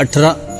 18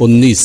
19।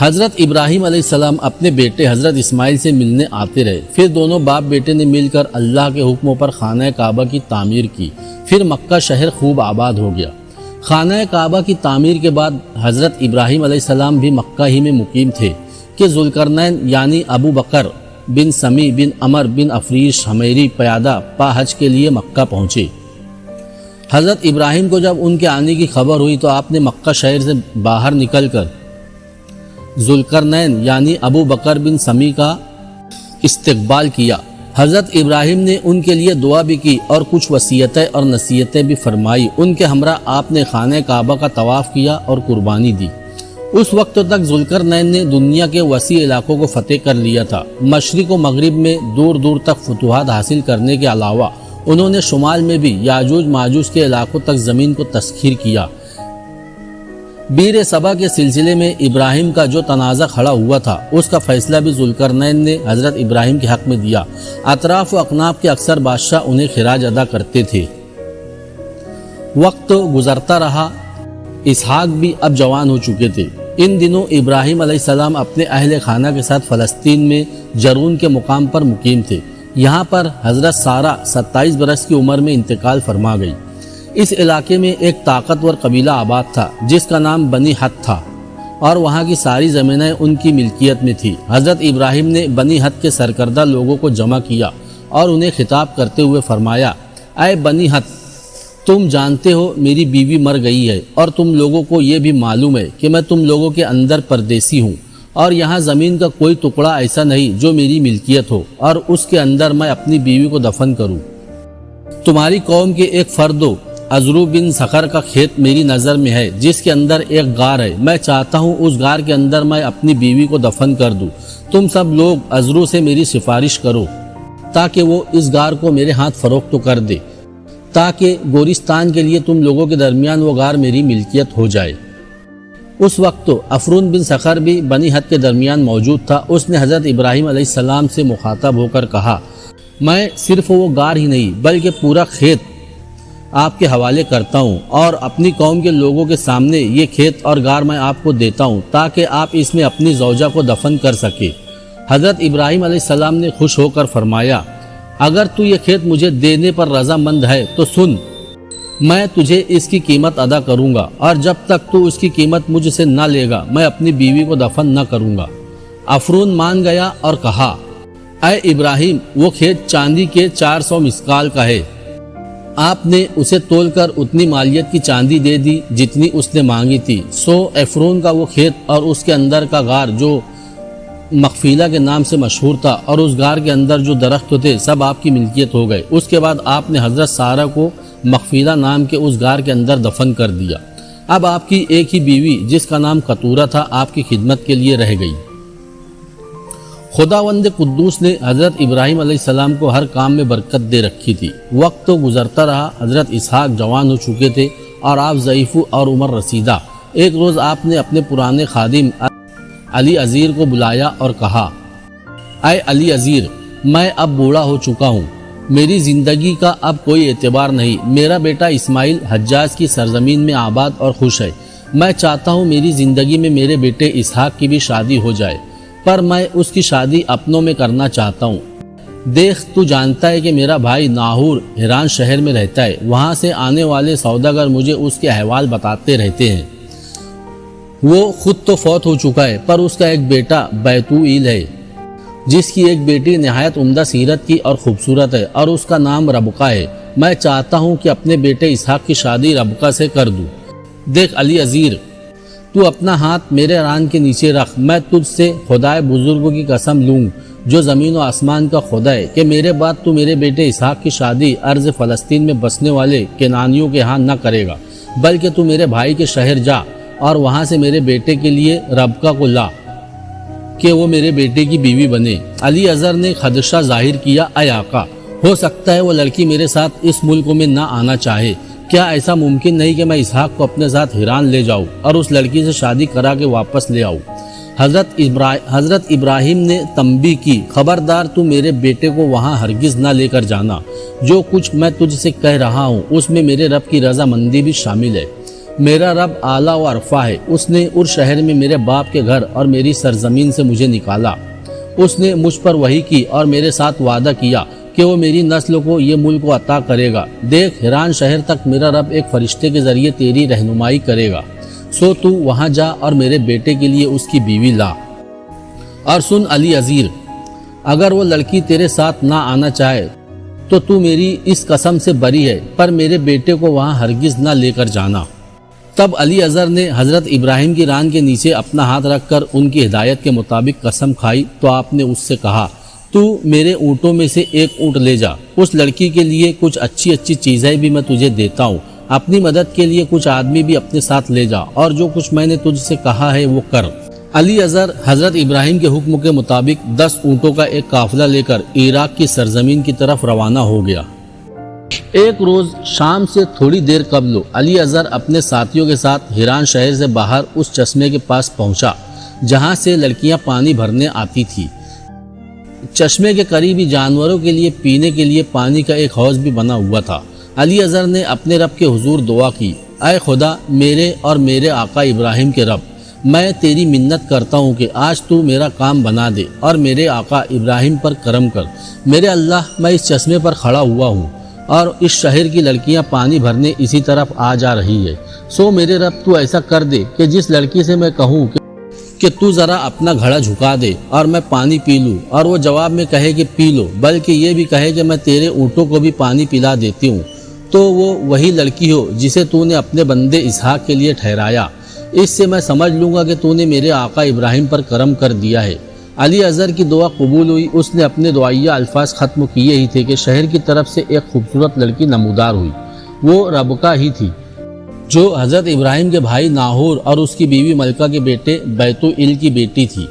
حضرت ابراہیم علیہ السلام اپنے بیٹے حضرت اسماعیل سے ملنے آتے رہے۔ پھر دونوں باپ بیٹے نے مل کر اللہ کے حکموں پر خانہ کعبہ کی تعمیر کی۔ پھر مکہ شہر خوب آباد ہو گیا۔ خانہ کعبہ کی تعمیر کے بعد حضرت ابراہیم علیہ السلام بھی مکہ ہی میں مقیم تھے کہ ذوالقرنین یعنی ابو بکر بن سمی بن عمر بن افریش حمیری پیادہ پا حج کے لیے مکہ پہنچے۔ حضرت ابراہیم کو جب ان کے آنے کی خبر ہوئی تو آپ نے مکہ شہر سے باہر نکل کر ذوالقرنین یعنی ابو بکر بن سمی کا استقبال کیا۔ حضرت ابراہیم نے ان کے لیے دعا بھی کی اور کچھ وصیتیں اور نصیحتیں بھی فرمائی۔ ان کے ہمراہ آپ نے خانہ کعبہ کا طواف کیا اور قربانی دی۔ اس وقت تک ذوالقرنین نے دنیا کے وسیع علاقوں کو فتح کر لیا تھا۔ مشرق و مغرب میں دور دور تک فتوحات حاصل کرنے کے علاوہ انہوں نے شمال میں بھی یاجوج ماجوج کے علاقوں تک زمین کو تسخیر کیا۔ بیر سبا کے سلسلے میں ابراہیم کا جو تنازع کھڑا ہوا تھا اس کا فیصلہ بھی ذوالقرنین نے حضرت ابراہیم کے حق میں دیا۔ اطراف و اکناف کے اکثر بادشاہ انہیں خراج ادا کرتے تھے۔ وقت گزرتا رہا، اسحاق بھی اب جوان ہو چکے تھے۔ ان دنوں ابراہیم علیہ السلام اپنے اہل خانہ کے ساتھ فلسطین میں جرون کے مقام پر مقیم تھے۔ یہاں پر حضرت سارہ 27 برس کی عمر میں انتقال فرما گئی۔ اس علاقے میں ایک طاقتور قبیلہ آباد تھا جس کا نام بنی حت تھا اور وہاں کی ساری زمینیں ان کی ملکیت میں تھی۔ حضرت ابراہیم نے بنی حت کے سرکردہ لوگوں کو جمع کیا اور انہیں خطاب کرتے ہوئے فرمایا، اے بنی حت، تم جانتے ہو میری بیوی مر گئی ہے اور تم لوگوں کو یہ بھی معلوم ہے کہ میں تم لوگوں کے اندر پردیسی ہوں اور یہاں زمین کا کوئی ٹکڑا ایسا نہیں جو میری ملکیت ہو اور اس کے اندر میں اپنی بیوی کو دفن کروں۔ تمہاری قوم کے ایک فردو عزرو بن سخر کا کھیت میری نظر میں ہے جس کے اندر ایک غار ہے۔ میں چاہتا ہوں اس غار کے اندر میں اپنی بیوی کو دفن کر دوں۔ تم سب لوگ عزرو سے میری سفارش کرو تاکہ وہ اس غار کو میرے ہاتھ فروخت کر دے تاکہ گورستان کے لیے تم لوگوں کے درمیان وہ غار میری ملکیت ہو جائے۔ اس وقت افرون بن سخر بھی بنی حت کے درمیان موجود تھا۔ اس نے حضرت ابراہیم علیہ السلام سے مخاطب ہو کر کہا، میں صرف وہ غار ہی نہیں بلکہ پورا کھیت آپ کے حوالے کرتا ہوں اور اپنی قوم کے لوگوں کے سامنے یہ کھیت اور غار میں آپ کو دیتا ہوں تاکہ آپ اس میں اپنی زوجہ کو دفن کر سکے۔ حضرت ابراہیم علیہ السلام نے خوش ہو کر فرمایا، اگر تو یہ کھیت مجھے دینے پر رضامند ہے تو سن، میں تجھے اس کی قیمت ادا کروں گا اور جب تک تو اس کی قیمت مجھ سے نہ لے گا میں اپنی بیوی کو دفن نہ کروں گا۔ افرون مان گیا اور کہا، اے ابراہیم، وہ کھیت چاندی کے 400 مسکال کا ہے۔ آپ نے اسے تول کر اتنی مالیت کی چاندی دے دی جتنی اس نے مانگی تھی۔ سو افرون کا وہ کھیت اور اس کے اندر کا غار جو مغفیلہ کے نام سے مشہور تھا اور اس غار کے اندر جو درخت تھے سب آپ کی ملکیت ہو گئے۔ اس کے بعد آپ نے حضرت سارہ کو مغفیلہ نام کے اس غار کے اندر دفن کر دیا۔ اب آپ کی ایک ہی بیوی جس کا نام قطورہ تھا آپ کی خدمت کے لیے رہ گئی۔ خداوند قدوس نے حضرت ابراہیم علیہ السلام کو ہر کام میں برکت دے رکھی تھی۔ وقت تو گزرتا رہا، حضرت اسحاق جوان ہو چکے تھے اور آپ ضعیف اور عمر رسیدہ۔ ایک روز آپ نے اپنے پرانے خادم علی عزیر کو بلایا اور کہا، اے علی عزیر، میں اب بوڑھا ہو چکا ہوں، میری زندگی کا اب کوئی اعتبار نہیں۔ میرا بیٹا اسماعیل حجاز کی سرزمین میں آباد اور خوش ہے۔ میں چاہتا ہوں میری زندگی میں میرے بیٹے اسحاق کی بھی شادی ہو جائے، پر میں اس کی شادی اپنوں میں کرنا چاہتا ہوں۔ دیکھ، تو جانتا ہے کہ میرا بھائی ناہور حران شہر میں رہتا ہے، وہاں سے آنے والے سوداگر مجھے اس کے احوال بتاتے رہتے ہیں۔ وہ خود تو فوت ہو چکا ہے پر اس کا ایک بیٹا بیتوئیل ہے جس کی ایک بیٹی نہایت عمدہ سیرت کی اور خوبصورت ہے اور اس کا نام ربقہ ہے۔ میں چاہتا ہوں کہ اپنے بیٹے اسحاق کی شادی ربقہ سے کر دوں۔ دیکھ علی عزیر، تو اپنا ہاتھ میرے ران کے نیچے رکھ، میں تجھ سے خدائے بزرگوں کی قسم لوں جو زمین و آسمان کا خدا ہے کہ میرے بعد تو میرے بیٹے اسحاق کی شادی ارض فلسطین میں بسنے والے کنانیوں کے ہاں نہ کرے گا، بلکہ تو میرے بھائی کے شہر جا اور وہاں سے میرے بیٹے کے لیے ربقہ کو لا کہ وہ میرے بیٹے کی بیوی بنے۔ علی اظہر نے خدشہ ظاہر کیا، اے آقا، ہو سکتا ہے وہ لڑکی میرے ساتھ اس ملک میں نہ آنا چاہے۔ کیا ایسا ممکن نہیں کہ میں اسحاق کو اپنے ساتھ حران لے جاؤں اور اس لڑکی سے شادی کرا کے واپس لے آؤں؟ حضرت ابراہیم نے تنبیہ کی، خبردار، تو میرے بیٹے کو وہاں ہرگز نہ لے کر جانا۔ جو کچھ میں تجھ سے کہہ رہا ہوں اس میں میرے رب کی رضامندی بھی شامل ہے۔ میرا رب اعلیٰ و عرفہ ہے، اس نے اس شہر میں میرے باپ کے گھر اور میری سرزمین سے مجھے نکالا۔ اس نے مجھ پر وحی کی اور میرے ساتھ وعدہ کیا کہ وہ میری نسل کو یہ ملک عطا کرے گا۔ دیکھ، حران شہر تک میرا رب ایک فرشتے کے ذریعے تیری رہنمائی کرے گا، سو تو وہاں جا اور میرے بیٹے کے لیے اس کی بیوی لا۔ اور سن علی عزیر، اگر وہ لڑکی تیرے ساتھ نہ آنا چاہے تو تو میری اس قسم سے بری ہے، پر میرے بیٹے کو وہاں ہرگز نہ لے کر جانا۔ تب علی اظہر نے حضرت ابراہیم کی ران کے نیچے اپنا ہاتھ رکھ کر ان کی ہدایت کے مطابق قسم کھائی تو آپ نے اس سے کہا، تو میرے اونٹوں میں سے ایک اونٹ لے جا، اس لڑکی کے لیے کچھ اچھی چیزیں بھی میں تجھے دیتا ہوں، اپنی مدد کے لیے کچھ آدمی بھی اپنے ساتھ لے جا، اور جو کچھ میں نے تجھ سے کہا ہے وہ کر۔ علی اظہر حضرت ابراہیم کے حکم کے مطابق 10 اونٹوں کا ایک قافلہ لے کر عراق کی سرزمین کی طرف روانہ ہو گیا۔ ایک روز شام سے تھوڑی دیر قبل علی اظہر اپنے ساتھیوں کے ساتھ حران شہر سے باہر اس چشمے کے پاس پہنچا جہاں سے لڑکیاں پانی بھرنے آتی تھی۔ چشمے کے قریب ہی جانوروں کے لیے پینے کے لیے پانی کا ایک حوض بھی بنا ہوا تھا۔ علی اظہر نے اپنے رب کے حضور دعا کی، اے خدا، میرے اور میرے آقا ابراہیم کے رب، میں تیری منت کرتا ہوں کہ آج تو میرا کام بنا دے اور میرے آقا ابراہیم پر کرم کر۔ میرے اللہ، میں اس چشمے پر کھڑا ہوا ہوں اور اس شہر کی لڑکیاں پانی بھرنے اسی طرف آ جا رہی ہے، سو میرے رب تو ایسا کر دے کہ جس لڑکی سے میں کہوں کہ تو ذرا اپنا گھڑا جھکا دے اور میں پانی پی لوں، اور وہ جواب میں کہے کہ پی لو، بلکہ یہ بھی کہے کہ میں تیرے اونٹوں کو بھی پانی پلا دیتی ہوں، تو وہ وہی لڑکی ہو جسے تو نے اپنے بندے اسحاق کے لیے ٹھہرایا۔ اس سے میں سمجھ لوں گا کہ تو نے میرے آقا ابراہیم پر کرم کر دیا ہے۔ علی اظہر کی دعا قبول ہوئی۔ اس نے اپنے دعائیہ الفاظ ختم کیے ہی تھے کہ شہر کی طرف سے ایک خوبصورت لڑکی نمودار ہوئی۔ وہ ربکہ ہی تھی جو حضرت ابراہیم کے بھائی ناہور اور اس کی بیوی ملکہ کے بیٹے بیتوئیل کی بیٹی تھی۔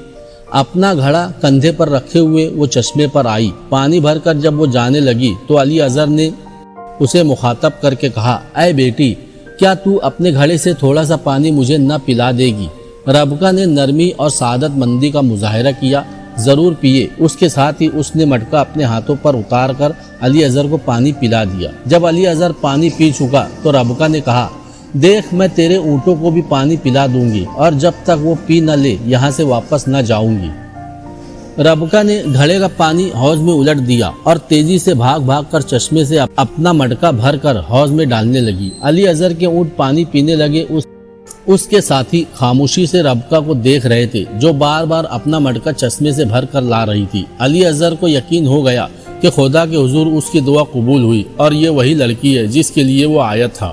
اپنا گھڑا کندھے پر رکھے ہوئے وہ چشمے پر آئی۔ پانی بھر کر جب وہ جانے لگی تو علی اظہر نے اسے مخاطب کر کے کہا، اے بیٹی، کیا تو اپنے گھڑے سے تھوڑا سا پانی مجھے نہ پلا دے گی؟ ربکہ نے نرمی اور سعادت مندی کا مظاہرہ کیا، ضرور پیے۔ اس کے ساتھ ہی اس نے مٹکا اپنے ہاتھوں پر اتار کر علی اظہر کو پانی پلا دیا۔ جب علی اظہر پانی پی چکا تو ربکہ نے کہا، دیکھ، میں تیرے اونٹوں کو بھی پانی پلا دوں گی اور جب تک وہ پی نہ لے یہاں سے واپس نہ جاؤں گی۔ ربکہ نے گھڑے کا پانی حوض میں الٹ دیا اور تیزی سے بھاگ بھاگ کر چشمے سے اپنا مٹکا بھر کر حوض میں ڈالنے لگی۔ علی اظہر کے اونٹ پانی پینے لگے۔ اس کے ساتھی خاموشی سے ربکہ کو دیکھ رہے تھے جو بار بار اپنا مٹکا چشمے سے بھر کر لا رہی تھی۔ علی اظہر کو یقین ہو گیا کہ خدا کے حضور اس کی دعا قبول ہوئی اور یہ وہی لڑکی ہے جس کے لیے وہ آیا تھا۔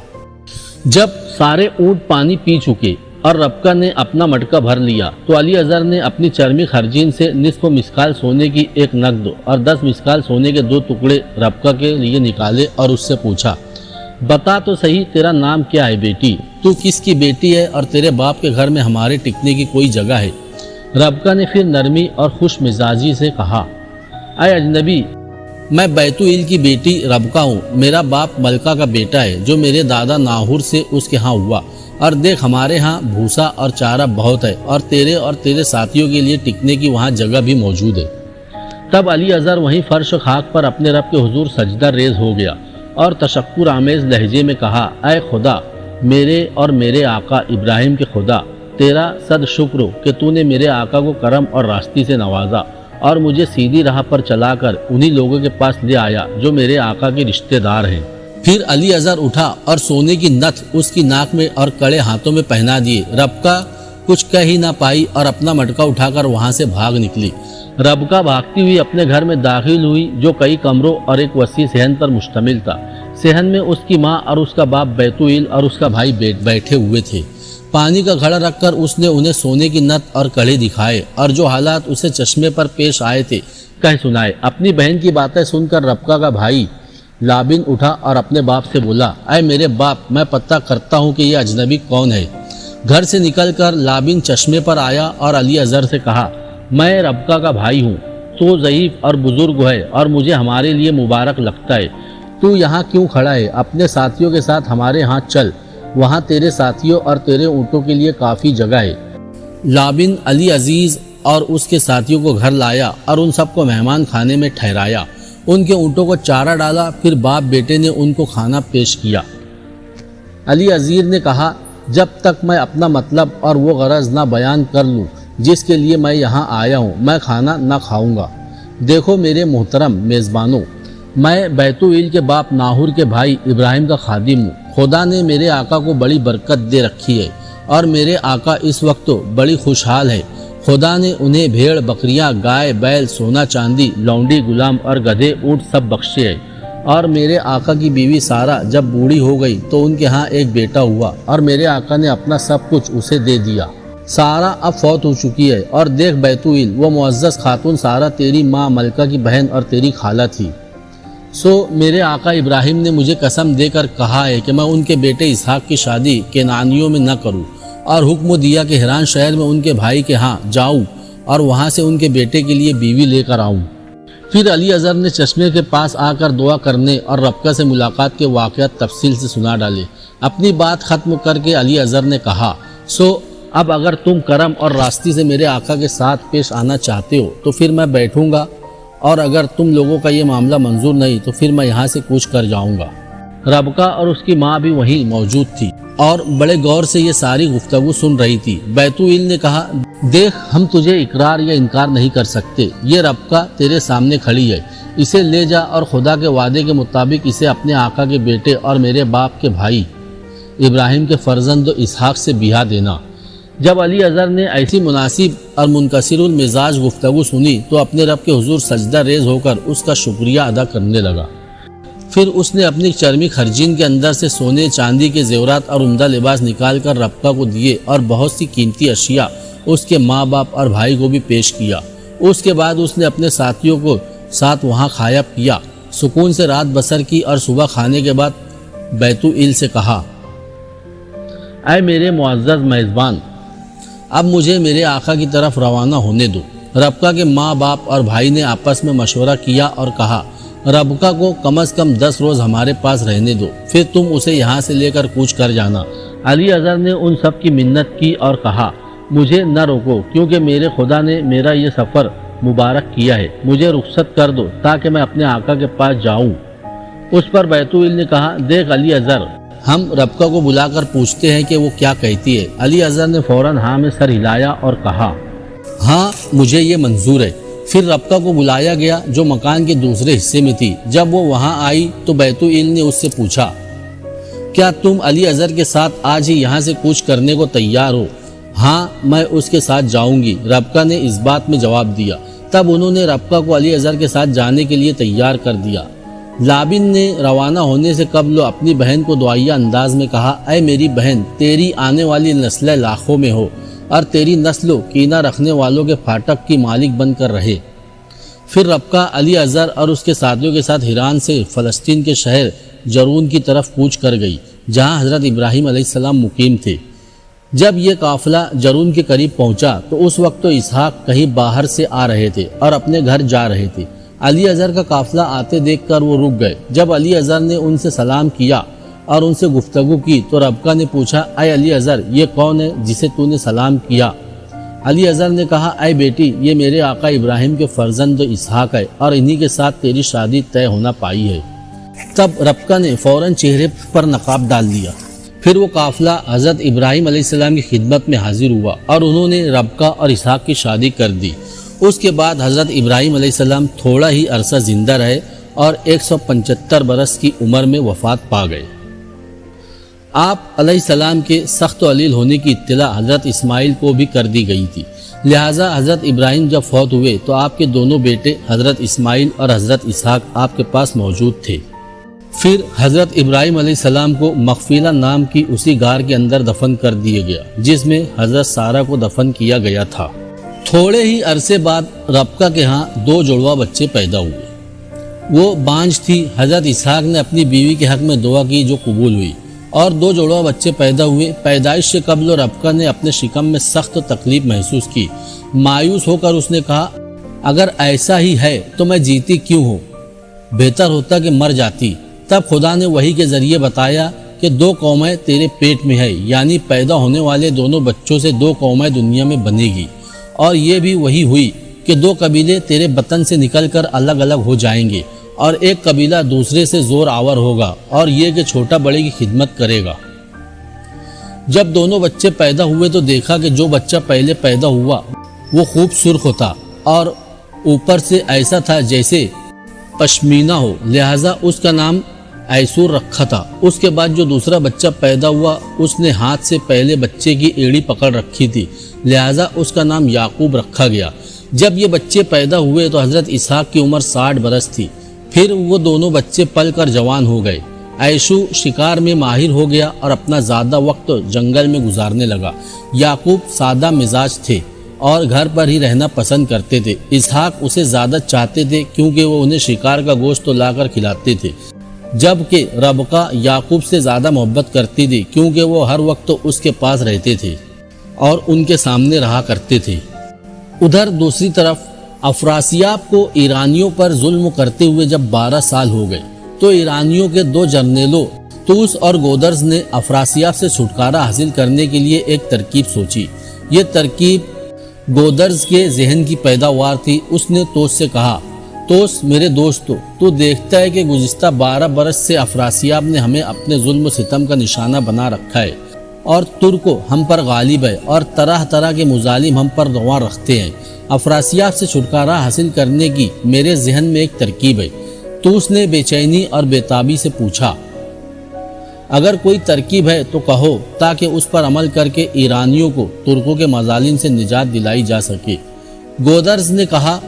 جب سارے اونٹ پانی پی چکے اور ربکہ نے اپنا مٹکا بھر لیا تو علی اظہر نے اپنی چرمی خرجین سے نصف مسکال سونے کی ایک نقد اور 10 مسکال سونے کے 2 ٹکڑے ربکہ کے لیے نکالے اور اس سے پوچھا، بتا تو صحیح، تیرا نام کیا ہے بیٹی؟ تو کس کی بیٹی ہے اور تیرے باپ کے گھر میں ہمارے ٹکنے کی کوئی جگہ ہے؟ ربکہ نے پھر نرمی اور خوش مزاجی سے کہا، اے اجنبی، میں بیتوئیل کی بیٹی ربکہ ہوں۔ میرا باپ ملکہ کا بیٹا ہے جو میرے دادا ناہور سے اس کے ہاں ہوا، اور دیکھ، ہمارے ہاں بھوسا اور چارہ بہت ہے اور تیرے ساتھیوں کے لیے ٹکنے کی وہاں جگہ بھی موجود ہے۔ تب علی اظہر وہیں فرش خاک پر اپنے رب کے حضور سجدہ ریز ہو گیا اور تشکر آمیز لہجے میں کہا، اے خدا، میرے اور میرے آقا ابراہیم کے خدا، تیرا صد شکر ہو کہ تو نے میرے آقا کو کرم اور راستی سے نوازا اور مجھے سیدھی راہ پر چلا کر انہی لوگوں کے پاس لے آیا جو میرے آقا کے رشتہ دار ہیں۔ پھر علی اظہر اٹھا اور سونے کی نتھ اس کی ناک میں اور کڑے ہاتھوں میں پہنا دیے۔ ربکہ کچھ کہہ ہی نہ پائی اور اپنا مٹکا اٹھا کر وہاں سے بھاگ نکلی۔ ربکہ بھاگتی ہوئی اپنے گھر میں داخل ہوئی جو کئی کمروں اور ایک وسیع صحن پر مشتمل تھا۔ صحن میں اس کی ماں اور اس کا باپ بیتوئیل اور اس کا بھائی بیٹھے ہوئے تھے۔ پانی کا گھڑا رکھ کر اس نے انہیں سونے کی نت اور کڑے دکھائے اور جو حالات اسے چشمے پر پیش آئے تھے کہہ سنائے۔ اپنی بہن کی باتیں سن کر ربکہ کا بھائی لابن اٹھا اور اپنے باپ سے بولا، اے میرے باپ، میں پتہ کرتا ہوں کہ یہ اجنبی کون ہے۔ گھر سے نکل کر لابن چشمے پر آیا اور علی اظہر سے کہا، میں ربکہ کا بھائی ہوں، تو ضعیف اور بزرگ ہے اور مجھے ہمارے لیے مبارک لگتا ہے۔ تو یہاں کیوں کھڑا ہے؟ اپنے ساتھیوں کے ساتھ ہمارے ہاں چل، وہاں تیرے ساتھیوں اور تیرے اونٹوں کے لیے کافی جگہ ہے۔ لابن علی عزیز اور اس کے ساتھیوں کو گھر لایا اور ان سب کو مہمان خانے میں ٹھہرایا۔ ان کے اونٹوں کو چارہ ڈالا، پھر باپ بیٹے نے ان کو کھانا پیش کیا۔ علی عزیز نے کہا، جب تک میں اپنا مطلب اور وہ غرض نہ بیان کر لوں جس کے لیے میں یہاں آیا ہوں، میں کھانا نہ کھاؤں گا۔ دیکھو میرے محترم میزبانوں، میں بیتوئیل کے باپ ناہور کے بھائی ابراہیم کا خادم ہوں۔ خدا نے میرے آقا کو بڑی برکت دے رکھی ہے اور میرے آقا اس وقت تو بڑی خوشحال ہے۔ خدا نے انہیں بھیڑ، بکریاں، گائے، بیل، سونا چاندی، لونڈی، غلام اور گدھے، اونٹ سب بخشے ہے۔ اور میرے آقا کی بیوی سارہ جب بوڑھی ہو گئی تو ان کے ہاں ایک بیٹا ہوا اور میرے آقا نے اپنا سب کچھ اسے دے دیا۔ سارہ اب فوت ہو چکی ہے، اور دیکھ بیتوئیل، وہ معزز خاتون سارہ تیری ماں ملکہ کی بہن اور تیری خالہ تھی۔ سو میرے آقا ابراہیم نے مجھے قسم دے کر کہا ہے کہ میں ان کے بیٹے اسحاق کی شادی کنعانیوں میں نہ کروں، اور حکم دیا کہ حران شہر میں ان کے بھائی کے ہاں جاؤں اور وہاں سے ان کے بیٹے کے لیے بیوی لے کر آؤں۔ پھر علی اظہر نے چشمے کے پاس آ کر دعا کرنے اور ربکہ سے ملاقات کے واقعات تفصیل سے سنا ڈالے۔ اپنی بات ختم کر کے علی اظہر نے کہا، سو اب اگر تم کرم اور راستی سے میرے آقا کے ساتھ پیش آنا چاہتے ہو تو پھر میں بیٹھوں گا، اور اگر تم لوگوں کا یہ معاملہ منظور نہیں تو پھر میں یہاں سے کوچ کر جاؤں گا۔ ربکہ اور اس کی ماں بھی وہیں موجود تھی اور بڑے غور سے یہ ساری گفتگو سن رہی تھی۔ بیتوئیل نے کہا، دیکھ ہم تجھے اقرار یا انکار نہیں کر سکتے، یہ ربکہ تیرے سامنے کھڑی ہے، اسے لے جا اور خدا کے وعدے کے مطابق اسے اپنے آقا کے بیٹے اور میرے باپ کے بھائی ابراہیم کے فرزند اسحاق سے بیاہ دینا۔ جب علی اظہر نے ایسی مناسب اور منکسر المزاج گفتگو سنی تو اپنے رب کے حضور سجدہ ریز ہو کر اس کا شکریہ ادا کرنے لگا۔ پھر اس نے اپنی چرمی خرجین کے اندر سے سونے چاندی کے زیورات اور عمدہ لباس نکال کر ربکہ کو دیے اور بہت سی قیمتی اشیاء اس کے ماں باپ اور بھائی کو بھی پیش کیا۔ اس کے بعد اس نے اپنے ساتھیوں کو ساتھ وہاں کھایا پیا، سکون سے رات بسر کی، اور صبح کھانے کے بعد بیتوئیل سے کہا، اے میرے معزز میزبان، اب مجھے میرے آقا کی طرف روانہ ہونے دو۔ ربکہ کے ماں باپ اور بھائی نے آپس میں مشورہ کیا اور کہا، ربکہ کو کم از کم 10 روز ہمارے پاس رہنے دو، پھر تم اسے یہاں سے لے کر کوچ کر جانا۔ علی اظہر نے ان سب کی منت کی اور کہا، مجھے نہ روکو، کیونکہ میرے خدا نے میرا یہ سفر مبارک کیا ہے، مجھے رخصت کر دو تاکہ میں اپنے آقا کے پاس جاؤں۔ اس پر بیتوئیل نے کہا، دیکھ علی اظہر، ہم ربکہ کو بلا کر پوچھتے ہیں کہ وہ کیا کہتی ہے۔ علی اظہر نے فوراً ہاں میں سر ہلایا اور کہا، ہاں مجھے یہ منظور ہے۔ پھر ربکہ کو بلایا گیا جو مکان کے دوسرے حصے میں تھی۔ جب وہ وہاں آئی تو بیتوئیل نے اس سے پوچھا، کیا تم علی اظہر کے ساتھ آج ہی یہاں سے کوچ کرنے کو تیار ہو؟ ہاں میں اس کے ساتھ جاؤں گی، ربکہ نے اس بات میں جواب دیا۔ تب انہوں نے ربکہ کو علی اظہر کے ساتھ جانے کے لیے تیار کر دیا۔ لابن نے روانہ ہونے سے قبل اپنی بہن کو دعائیہ انداز میں کہا، اے میری بہن، تیری آنے والی نسلیں لاکھوں میں ہو اور تیری نسل کینہ رکھنے والوں کے پھاٹک کی مالک بن کر رہے۔ پھر ربکہ علی اظہر اور اس کے ساتھیوں کے ساتھ حران سے فلسطین کے شہر جرون کی طرف کوچ کر گئی، جہاں حضرت ابراہیم علیہ السلام مقیم تھے۔ جب یہ قافلہ جرون کے قریب پہنچا تو اس وقت تو اسحاق کہیں باہر سے آ رہے تھے اور اپنے گھر جا رہے تھے۔ علی اظہر کا قافلہ آتے دیکھ کر وہ رک گئے۔ جب علی اظہر نے ان سے سلام کیا اور ان سے گفتگو کی تو ربکہ نے پوچھا، اے علی اظہر، یہ کون ہے جسے تو نے سلام کیا؟ علی اظہر نے کہا، اے بیٹی، یہ میرے آقا ابراہیم کے فرزند اسحاق ہے اور انہی کے ساتھ تیری شادی طے ہونا پائی ہے۔ تب ربکہ نے فوراً چہرے پر نقاب ڈال دیا۔ پھر وہ قافلہ حضرت ابراہیم علیہ السلام کی خدمت میں حاضر ہوا اور انہوں نے ربکہ اور اسحاق کی شادی کر دی۔ اس کے بعد حضرت ابراہیم علیہ السلام تھوڑا ہی عرصہ زندہ رہے اور 175 برس کی عمر میں وفات پا گئے۔ آپ علیہ السلام کے سخت و علیل ہونے کی اطلاع حضرت اسماعیل کو بھی کر دی گئی تھی، لہٰذا حضرت ابراہیم جب فوت ہوئے تو آپ کے دونوں بیٹے حضرت اسماعیل اور حضرت اسحاق آپ کے پاس موجود تھے۔ پھر حضرت ابراہیم علیہ السلام کو مغفیلہ نام کی اسی غار کے اندر دفن کر دیا گیا جس میں حضرت سارہ کو دفن کیا گیا تھا۔ تھوڑے ہی عرصے بعد ربکہ کے ہاں 2 جڑواں بچے پیدا ہوئے۔ وہ بانجھ تھی۔ حضرت اسحاق نے اپنی بیوی کے حق میں دعا کی جو قبول ہوئی اور 2 جڑواں بچے پیدا ہوئے۔ پیدائش سے قبل ربکہ نے اپنے شکم میں سخت تکلیف محسوس کی۔ مایوس ہو کر اس نے کہا، اگر ایسا ہی ہے تو میں جیتی کیوں ہوں؟ بہتر ہوتا کہ مر جاتی۔ تب خدا نے وحی کے ذریعے بتایا کہ 2 قومیں تیرے پیٹ میں ہے، یعنی پیدا ہونے والے دونوں بچوں سے 2 قومیں دنیا میں بنے گی، اور یہ بھی وہی ہوئی کہ 2 قبیلے تیرے بطن سے نکل کر الگ الگ ہو جائیں گے اور ایک قبیلہ دوسرے سے زور آور ہوگا، اور یہ کہ چھوٹا بڑے کی خدمت کرے گا۔ جب دونوں بچے پیدا ہوئے تو دیکھا کہ جو بچہ پہلے پیدا ہوا وہ خوب سرخ تھا اور اوپر سے ایسا تھا جیسے پشمینہ ہو، لہذا اس کا نام ایسور رکھا تھا۔ اس کے بعد جو دوسرا بچہ پیدا ہوا اس نے ہاتھ سے پہلے بچے کی ایڑی پکڑ رکھی تھی، لہذا اس کا نام یعقوب رکھا گیا۔ جب یہ بچے پیدا ہوئے تو حضرت اسحاق کی عمر 60 برس تھی۔ پھر وہ دونوں بچے پل کر جوان ہو گئے۔ عیشو شکار میں ماہر ہو گیا اور اپنا زیادہ وقت جنگل میں گزارنے لگا۔ یعقوب سادہ مزاج تھے اور گھر پر ہی رہنا پسند کرتے تھے۔ اسحاق اسے زیادہ چاہتے تھے کیونکہ وہ انہیں شکار کا گوشت لا کر کھلاتے تھے، جبکہ ربقہ یعقوب سے زیادہ محبت کرتی تھی کیونکہ وہ ہر وقت اس کے پاس رہتے تھے اور ان کے سامنے رہا کرتے تھے۔ ادھر دوسری طرف افراسیاب کو ایرانیوں پر ظلم کرتے ہوئے جب 12 سال ہو گئے تو ایرانیوں کے 2 جرنیلوں طوس اور گودرز نے افراسیاب سے چھٹکارا حاصل کرنے کے لیے ایک ترکیب سوچی۔ یہ ترکیب گودرز کے ذہن کی پیداوار تھی۔ اس نے طوس سے کہا، طوس میرے دوستو، تو دیکھتا ہے کہ گزشتہ 12 برس سے افراسیاب نے ہمیں اپنے ظلم و ستم کا نشانہ بنا رکھا ہے اور ترکو ہم پر غالب ہے اور طرح طرح کے مظالم ہم پر رواں رکھتے ہیں۔ افراسیاب سے چھٹکارا حاصل کرنے کی میرے ذہن میں ایک ترکیب ہے۔ طوس نے بے چینی اور بے تابی سے پوچھا، اگر کوئی ترکیب ہے تو کہو تاکہ اس پر عمل کر کے ایرانیوں کو ترکوں کے مظالم سے نجات دلائی جا سکے۔ گودرز نے کہا،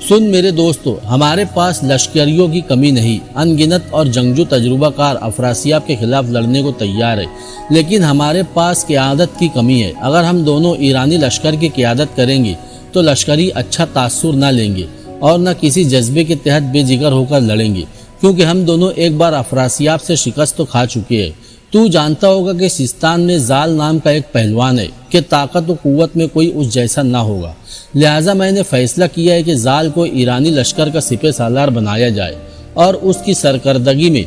سن میرے دوستو، ہمارے پاس لشکریوں کی کمی نہیں، ان گنت اور جنگجو تجربہ کار افراسیاب کے خلاف لڑنے کو تیار ہے، لیکن ہمارے پاس قیادت کی کمی ہے۔ اگر ہم دونوں ایرانی لشکر کی قیادت کریں گے تو لشکری اچھا تاثر نہ لیں گے اور نہ کسی جذبے کے تحت بے جگر ہو کر لڑیں گے، کیونکہ ہم دونوں ایک بار افراسیاب سے شکست تو کھا چکے ہیں۔ تو جانتا ہوگا کہ سیستان میں زال نام کا ایک پہلوان ہے کہ طاقت و قوت میں کوئی اس جیسا نہ ہوگا، لہٰذا میں نے فیصلہ کیا ہے کہ زال کو ایرانی لشکر کا سپہ سالار بنایا جائے اور اس کی سرکردگی میں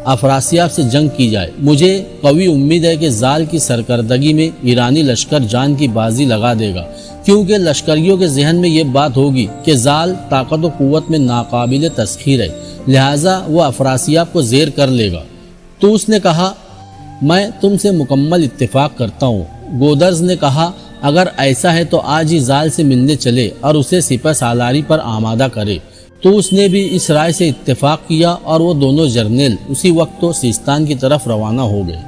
افراسیاب سے جنگ کی جائے۔ مجھے قوی امید ہے کہ زال کی سرکردگی میں ایرانی لشکر جان کی بازی لگا دے گا، کیونکہ لشکریوں کے ذہن میں یہ بات ہوگی کہ زال طاقت و قوت میں ناقابل تسخیر ہے، لہٰذا وہ افراسیاب کو زیر کر لے گا۔ تو اس نے کہا، میں تم سے مکمل اتفاق کرتا ہوں۔ گودرز نے کہا، اگر ایسا ہے تو آج ہی زال سے ملنے چلے اور اسے سپہ سالاری پر آمادہ کرے۔ تو اس نے بھی اس رائے سے اتفاق کیا اور وہ دونوں جرنیل اسی وقت تو سیستان کی طرف روانہ ہو گئے۔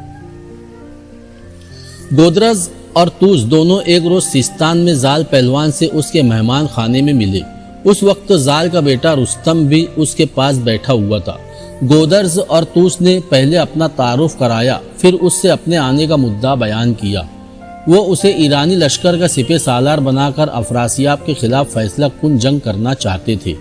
گودرز اور طوس دونوں ایک روز سیستان میں زال پہلوان سے اس کے مہمان خانے میں ملے۔ اس وقت زال کا بیٹا رستم بھی اس کے پاس بیٹھا ہوا تھا۔ گودرز اور طوس نے پہلے اپنا تعارف کرایا، پھر اس سے اپنے آنے کا مدعا بیان کیا۔ وہ اسے ایرانی لشکر کا سپہ سالار بنا کر افراسیاب کے خلاف فیصلہ کن جنگ کرنا چاہتے تھے۔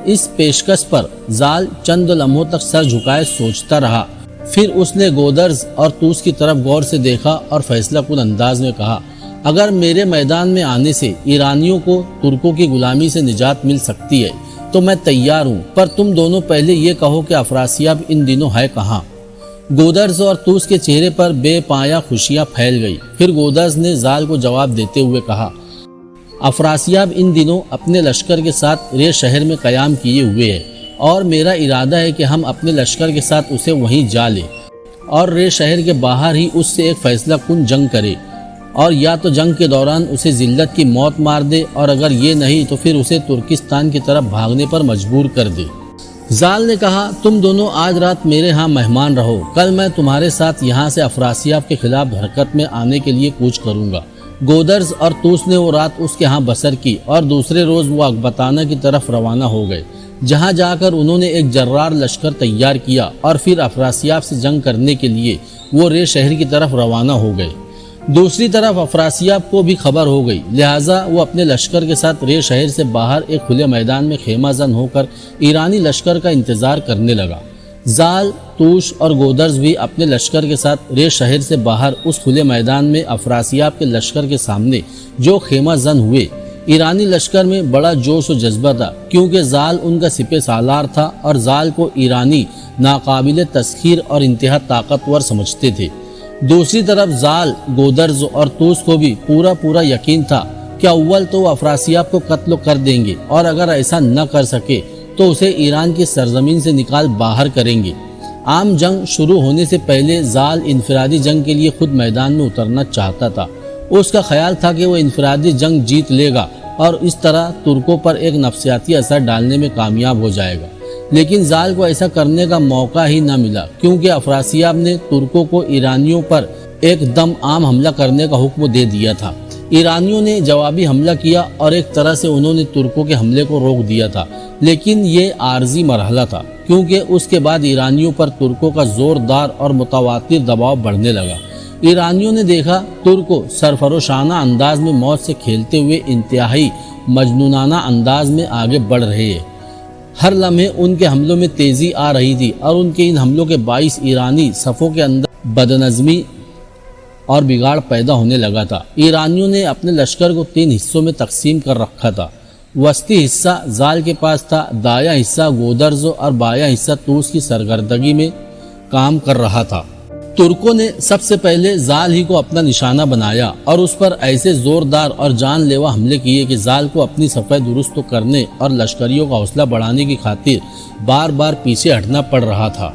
اس پیشکش پر زال چند لمحوں تک سر جھکائے سوچتا رہا، پھر اس نے گودرز اور طوس کی طرف غور سے دیکھا اور فیصلہ کن انداز میں کہا، اگر میرے میدان میں آنے سے ایرانیوں کو ترکوں کی غلامی سے نجات مل سکتی ہے تو میں تیار ہوں، پر تم دونوں پہلے یہ کہو کہ افراسیاب ان دنوں ہے کہاں؟ گودرز اور طوس کے چہرے پر بے پایا خوشیاں پھیل گئی۔ پھر گودرز نے زال کو جواب دیتے ہوئے کہا، افراسیاب ان دنوں اپنے لشکر کے ساتھ رے شہر میں قیام کیے ہوئے ہے اور میرا ارادہ ہے کہ ہم اپنے لشکر کے ساتھ اسے وہیں جا لیں اور رے شہر کے باہر ہی اس سے ایک فیصلہ کن جنگ کرے، اور یا تو جنگ کے دوران اسے ذلت کی موت مار دے اور اگر یہ نہیں تو پھر اسے ترکستان کی طرف بھاگنے پر مجبور کر دے۔ زال نے کہا، تم دونوں آج رات میرے ہاں مہمان رہو، کل میں تمہارے ساتھ یہاں سے افراسیاب کے خلاف حرکت میں آنے کے لیے کوچ کروں گا۔ گودرز اور طوس نے وہ رات اس کے ہاں بسر کی اور دوسرے روز وہ اکبتانہ کی طرف روانہ ہو گئے، جہاں جا کر انہوں نے ایک جرار لشکر تیار کیا اور پھر افراسیاب سے جنگ کرنے کے لیے وہ رے شہر کی طرف روانہ ہو گئے۔ دوسری طرف افراسیاب کو بھی خبر ہو گئی، لہٰذا وہ اپنے لشکر کے ساتھ رے شہر سے باہر ایک کھلے میدان میں خیمہ زن ہو کر ایرانی لشکر کا انتظار کرنے لگا۔ زال، طوس اور گودرز بھی اپنے لشکر کے ساتھ رے شہر سے باہر اس کھلے میدان میں افراسیاب کے لشکر کے سامنے جو خیمہ زن ہوئے۔ ایرانی لشکر میں بڑا جوش و جذبہ تھا، کیونکہ زال ان کا سپہ سالار تھا اور زال کو ایرانی ناقابل تسخیر اور انتہا طاقتور سمجھتے تھے۔ دوسری طرف زال، گودرز اور طوس کو بھی پورا یقین تھا کہ اول تو وہ افراسیاب کو قتل کر دیں گے اور اگر ایسا نہ کر سکے تو اسے ایران کی سرزمین سے نکال باہر کریں گے۔ عام جنگ شروع ہونے سے پہلے زال انفرادی جنگ کے لیے خود میدان میں اترنا چاہتا تھا۔ اس کا خیال تھا کہ وہ انفرادی جنگ جیت لے گا اور اس طرح ترکوں پر ایک نفسیاتی اثر ڈالنے میں کامیاب ہو جائے گا، لیکن زال کو ایسا کرنے کا موقع ہی نہ ملا، کیونکہ افراسیاب نے ترکوں کو ایرانیوں پر ایک دم عام حملہ کرنے کا حکم دے دیا تھا۔ ایرانیوں نے جوابی حملہ کیا اور ایک طرح سے انہوں نے ترکوں کے حملے کو روک دیا تھا، لیکن یہ عارضی مرحلہ تھا، کیونکہ اس کے بعد ایرانیوں پر ترکوں کا زوردار اور متواتر دباؤ بڑھنے لگا۔ ایرانیوں نے دیکھا ترکوں سرفروشانہ انداز میں موت سے کھیلتے ہوئے انتہائی مجنونانہ انداز میں آگے بڑھ رہے ہیں۔ ہر لمحے ان کے حملوں میں تیزی آ رہی تھی اور ان کے ان حملوں کے باعث ایرانی صفوں کے اندر بدنظمی اور بگاڑ پیدا ہونے لگا تھا۔ ایرانیوں نے اپنے لشکر کو 3 حصوں میں تقسیم کر رکھا تھا۔ وسطی حصہ زال کے پاس تھا، دایاں حصہ گودرز اور بایاں حصہ طوس کی سرگردگی میں کام کر رہا تھا۔ ترکوں نے سب سے پہلے زال ہی کو اپنا نشانہ بنایا اور اس پر ایسے زوردار اور جان لیوا حملے کیے کہ زال کو اپنی صفیں درست کرنے اور لشکریوں کا حوصلہ بڑھانے کی خاطر بار بار پیچھے ہٹنا پڑ رہا تھا۔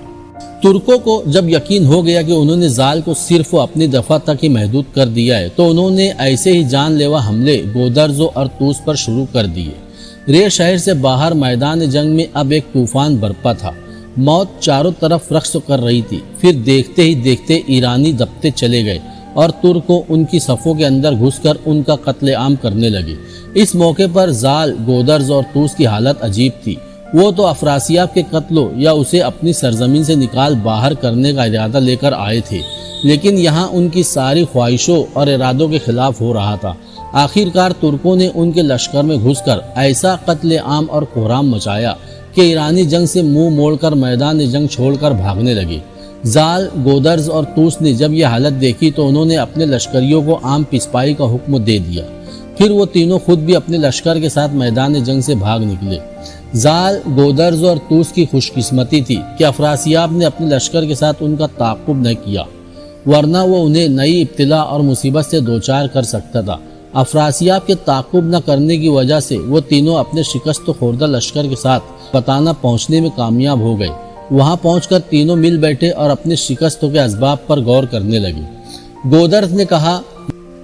ترکوں کو جب یقین ہو گیا کہ انہوں نے زال کو صرف اپنی دفعہ تک ہی محدود کر دیا ہے، تو انہوں نے ایسے ہی جان لیوا حملے گودرز اور طوس پر شروع کر دیے۔ رے شہر سے باہر میدان جنگ میں اب ایک طوفان برپا تھا۔ موت چاروں طرف رقص کر رہی تھی۔ پھر دیکھتے ہی دیکھتے ایرانی دبتے چلے گئے اور ترکوں ان کی صفوں کے اندر گھس کر ان کا قتل عام کرنے لگے۔ اس موقع پر زال، گودرز اور طوس کی حالت عجیب تھی۔ وہ تو افراسیاب کے قتل یا اسے اپنی سرزمین سے نکال باہر کرنے کا ارادہ لے کر آئے تھے، لیکن یہاں ان کی ساری خواہشوں اور ارادوں کے خلاف ہو رہا تھا۔ آخرکار ترکوں نے ان کے لشکر میں گھس کر ایسا قتل عام اور کوہرام مچایا کہ ایرانی جنگ سے منہ موڑ کر میدان جنگ چھوڑ کر بھاگنے لگے۔ زال، گودرز اور طوس نے جب یہ حالت دیکھی تو انہوں نے اپنے لشکریوں کو عام پسپائی کا حکم دے دیا۔ پھر وہ تینوں خود بھی اپنے لشکر کے ساتھ میدان جنگ سے بھاگ نکلے۔ زال، گودرز اور طوس کی خوش قسمتی تھی کہ افراسیاب نے اپنے لشکر کے ساتھ ان کا تعاقب نہ کیا، ورنہ وہ انہیں نئی ابتلا اور مصیبت سے دوچار کر سکتا تھا۔ افراسیاب کے تعاقب نہ کرنے کی وجہ سے وہ تینوں اپنے شکست خوردہ لشکر کے ساتھ پتانہ پہنچنے میں کامیاب ہو گئے۔ وہاں پہنچ کر تینوں مل بیٹھے اور اپنے شکستوں کے اسباب پر غور کرنے لگے۔ گودرز نے کہا،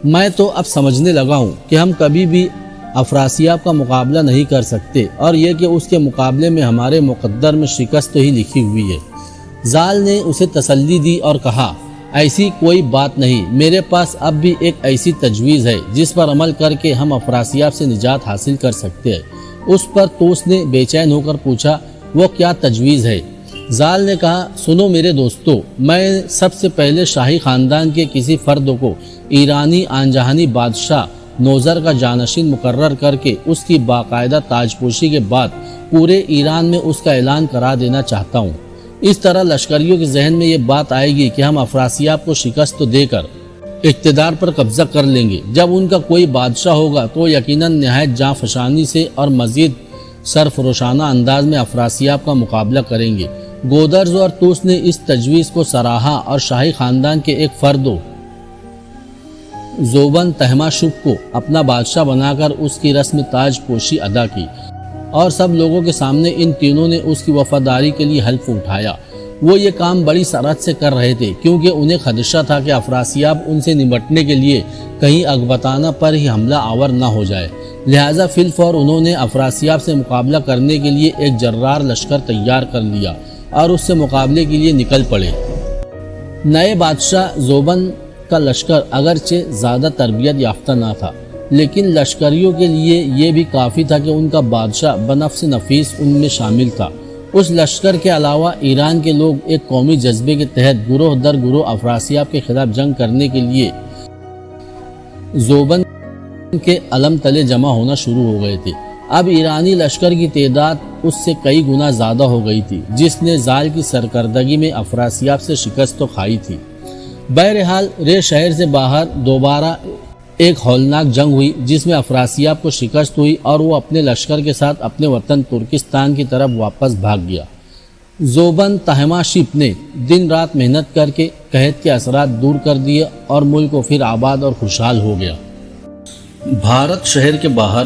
میں تو اب سمجھنے لگا ہوں کہ ہم کبھی بھی افراسیاب کا مقابلہ نہیں کر سکتے، اور یہ کہ اس کے مقابلے میں ہمارے مقدر میں شکست ہی لکھی ہوئی ہے۔ زال نے اسے تسلی دی اور کہا، ایسی کوئی بات نہیں، میرے پاس اب بھی ایک ایسی تجویز ہے جس پر عمل کر کے ہم افراسیاب سے نجات حاصل کر سکتے ہیں۔ اس پر طوس نے بے چین ہو کر پوچھا، وہ کیا تجویز ہے؟ زال نے کہا، سنو میرے دوستو، میں سب سے پہلے شاہی خاندان کے کسی فرد کو ایرانی آنجہانی بادشاہ نوذر کا جانشین مقرر کر کے اس کی باقاعدہ تاج پوشی کے بعد پورے ایران میں اس کا اعلان کرا دینا چاہتا ہوں۔ اس طرح لشکریوں کے ذہن میں یہ بات آئے گی کہ ہم افراسیاب کو شکست دے کر اقتدار پر قبضہ کر لیں گے۔ جب ان کا کوئی بادشاہ ہوگا تو یقیناً نہایت جاں فشانی سے اور مزید سرفروشانہ انداز میں افراسیاب کا مقابلہ کریں گے۔ گودرز اور طوس نے اس تجویز کو سراہا اور شاہی خاندان کے ایک فرد زوبن تہماشپ کو اپنا بادشاہ بنا کر اس کی رسم تاج پوشی ادا کی، اور سب لوگوں کے سامنے ان تینوں نے اس کی وفاداری کے لیے حلف اٹھایا۔ وہ یہ کام بڑی سرعت سے کر رہے تھے کیونکہ انہیں خدشہ تھا کہ افراسیاب ان سے نمٹنے کے لیے کہیں اغبطانہ پر ہی حملہ آور نہ ہو جائے۔ لہٰذا فی الفور انہوں نے افراسیاب سے مقابلہ کرنے کے لیے ایک جرار لشکر تیار کر لیا اور اس سے مقابلے کے لیے نکل پڑے۔ نئے بادشاہ زوبن کا لشکر اگرچہ زیادہ تربیت یافتہ نہ تھا، لیکن لشکریوں کے لیے یہ بھی کافی تھا کہ ان کا بادشاہ بنفس نفیس ان میں شامل تھا۔ اس لشکر کے علاوہ ایران کے لوگ ایک قومی جذبے کے تحت گروہ در گروہ افراسیاب کے خلاف جنگ کرنے کے لیے زوبن کے علم تلے جمع ہونا شروع ہو گئے تھے۔ اب ایرانی لشکر کی تعداد اس سے کئی گنا زیادہ ہو گئی تھی، جس نے زال کی سرکردگی میں افراسیاب سے شکست تو کھائی تھی۔ بہرحال رے شہر سے باہر دوبارہ ایک ہولناک جنگ ہوئی جس میں افراسیاب کو شکست ہوئی اور وہ اپنے لشکر کے ساتھ اپنے وطن ترکستان کی طرف واپس بھاگ گیا۔ زوبن تہماشپ نے دن رات محنت کر کے قحط کے اثرات دور کر دیے اور ملک کو پھر آباد اور خوشحال ہو گیا۔ بھارت شہر کے باہر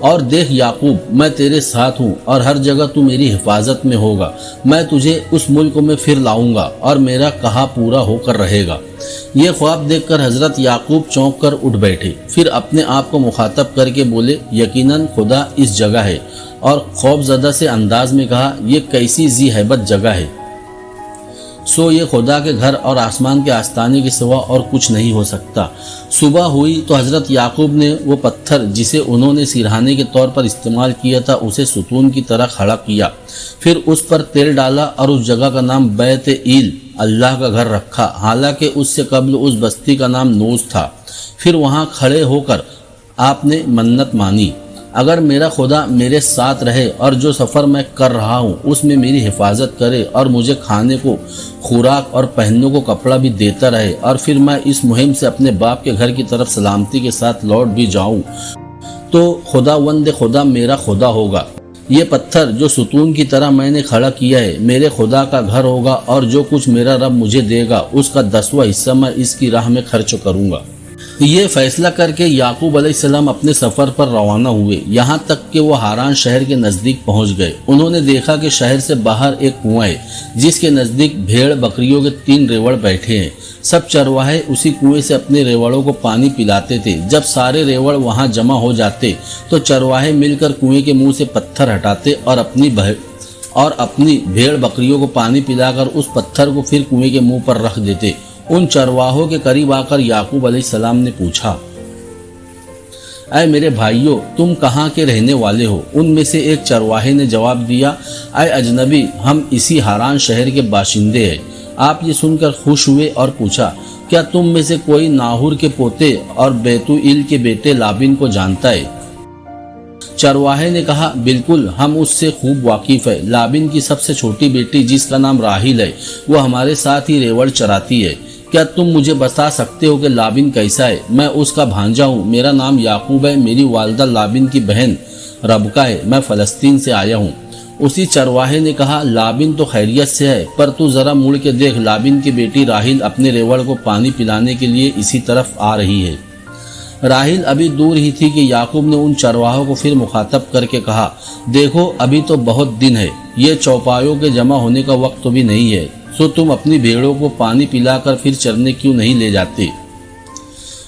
اور دیکھ یعقوب، میں تیرے ساتھ ہوں اور ہر جگہ تو میری حفاظت میں ہوگا۔ میں تجھے اس ملک میں پھر لاؤں گا اور میرا کہا پورا ہو کر رہے گا۔ یہ خواب دیکھ کر حضرت یعقوب چونک کر اٹھ بیٹھے، پھر اپنے آپ کو مخاطب کر کے بولے، یقیناً خدا اس جگہ ہے، اور خوف زدہ سے انداز میں کہا، یہ کیسی ذی ہیبت جگہ ہے، سو یہ خدا کے گھر اور آسمان کے آستانے کے سوا اور کچھ نہیں ہو سکتا۔ صبح ہوئی تو حضرت یعقوب نے وہ پتھر جسے انہوں نے سرہانے کے طور پر استعمال کیا تھا اسے ستون کی طرح کھڑا کیا، پھر اس پر تیل ڈالا اور اس جگہ کا نام بیت ایل، اللہ کا گھر رکھا، حالانکہ اس سے قبل اس بستی کا نام نوز تھا۔ پھر وہاں کھڑے ہو کر آپ نے منت مانی، اگر میرا خدا میرے ساتھ رہے اور جو سفر میں کر رہا ہوں اس میں میری حفاظت کرے اور مجھے کھانے کو خوراک اور پہننے کو کپڑا بھی دیتا رہے، اور پھر میں اس مہم سے اپنے باپ کے گھر کی طرف سلامتی کے ساتھ لوٹ بھی جاؤں، تو خدا وند خدا میرا خدا ہوگا۔ یہ پتھر جو ستون کی طرح میں نے کھڑا کیا ہے میرے خدا کا گھر ہوگا، اور جو کچھ میرا رب مجھے دے گا اس کا 10واں حصہ میں اس کی راہ میں خرچ کروں گا۔ یہ فیصلہ کر کے یعقوب علیہ السلام اپنے سفر پر روانہ ہوئے، یہاں تک کہ وہ ہاران شہر کے نزدیک پہنچ گئے۔ انہوں نے دیکھا کہ شہر سے باہر ایک کنواں ہے جس کے نزدیک بھیڑ بکریوں کے 3 ریوڑ بیٹھے ہیں۔ سب چرواہے اسی کنویں سے اپنے ریوڑوں کو پانی پلاتے تھے۔ جب سارے ریوڑ وہاں جمع ہو جاتے تو چرواہے مل کر کنویں کے منہ سے پتھر ہٹاتے اور اپنی بھیڑ بکریوں کو پانی پلا کر اس پتھر کو پھر کنویں کے منہ پر رکھ دیتے۔ ان چرواہوں کے قریب آ کر یعقوب علیہ السلام نے پوچھا، اے میرے بھائیوں، تم کہاں کے رہنے والے ہو؟ ان میں سے ایک چرواہے نے جواب دیا، اے اجنبی، ہم اسی ہاران شہر کے باشندے ہیں۔ آپ یہ سن کر خوش ہوئے اور پوچھا، کیا تم میں سے کوئی ناہور کے پوتے اور بیتوئیل کے بیٹے لابن کو جانتا ہے؟ چرواہے نے کہا، بالکل، ہم اس سے خوب واقف ہے۔ لابن کی سب سے چھوٹی بیٹی جس کا نام راحیل ہے وہ ہمارے ساتھ ہی ریوڑ چراتی ہے۔ کیا تم مجھے بتا سکتے ہو کہ لابن کیسا ہے؟ میں اس کا بھانجا ہوں، میرا نام یعقوب ہے، میری والدہ لابن کی بہن ربکہ ہے، میں فلسطین سے آیا ہوں۔ اسی چرواہے نے کہا، لابن تو خیریت سے ہے، پر تو ذرا مڑ کے دیکھ، لابن کی بیٹی راحیل اپنے ریوڑ کو پانی پلانے کے لیے اسی طرف آ رہی ہے۔ راحیل ابھی دور ہی تھی کہ یعقوب نے ان چرواہوں کو پھر مخاطب کر کے کہا، دیکھو ابھی تو بہت دن ہے، یہ چوپایوں کے جمع ہونے کا وقت تو بھی نہیں ہے، سو تم اپنی بھیڑوں کو پانی پلا کر پھر چرنے کیوں نہیں لے جاتے؟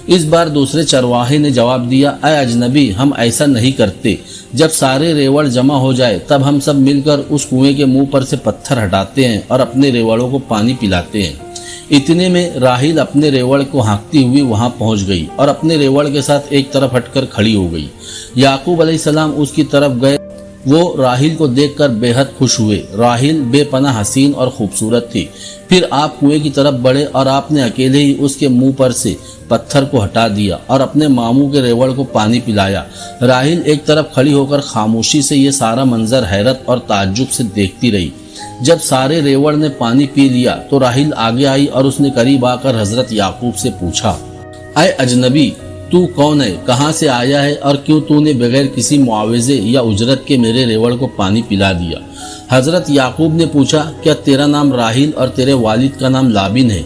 اس بار دوسرے چرواہے نے جواب دیا، اے اجنبی، ہم ایسا نہیں کرتے۔ جب سارے ریوڑ جمع ہو جائے تب ہم سب مل کر اس کنویں کے منہ پر سے پتھر ہٹاتے ہیں اور اپنے ریوڑوں کو پانی پلاتے ہیں۔ اتنے میں راحیل اپنے ریوڑ کو ہانکتی ہوئی وہاں پہنچ گئی اور اپنے ریوڑ کے ساتھ ایک طرف ہٹ کر کھڑی ہو گئی۔ یعقوب علیہ السلام اس کی طرف گئے، وہ راحیل کو دیکھ کر بے حد خوش ہوئے۔ راحیل بے پناہ حسین اور خوبصورت تھی۔ پھر آپ کنویں کی طرف بڑھے اور آپ نے اکیلے ہی اس کے منہ پر سے پتھر کو ہٹا دیا اور اپنے ماموں کے ریوڑ کو پانی پلایا۔ راحیل ایک طرف کھڑی ہو کر خاموشی سے یہ سارا منظر حیرت اور تعجب سے دیکھتی رہی۔ جب سارے ریوڑ نے پانی پی لیا تو راحیل آگے آئی اور اس نے قریب آ کر حضرت یعقوب سے پوچھا، اے اجنبی، تو کون ہے، کہاں سے آیا ہے اور کیوں تو نے بغیر کسی معاوضے یا اجرت کے میرے ریوڑ کو پانی پلا دیا؟ حضرت یعقوب نے پوچھا، کیا تیرا نام راحیل اور تیرے والد کا نام لابن ہے؟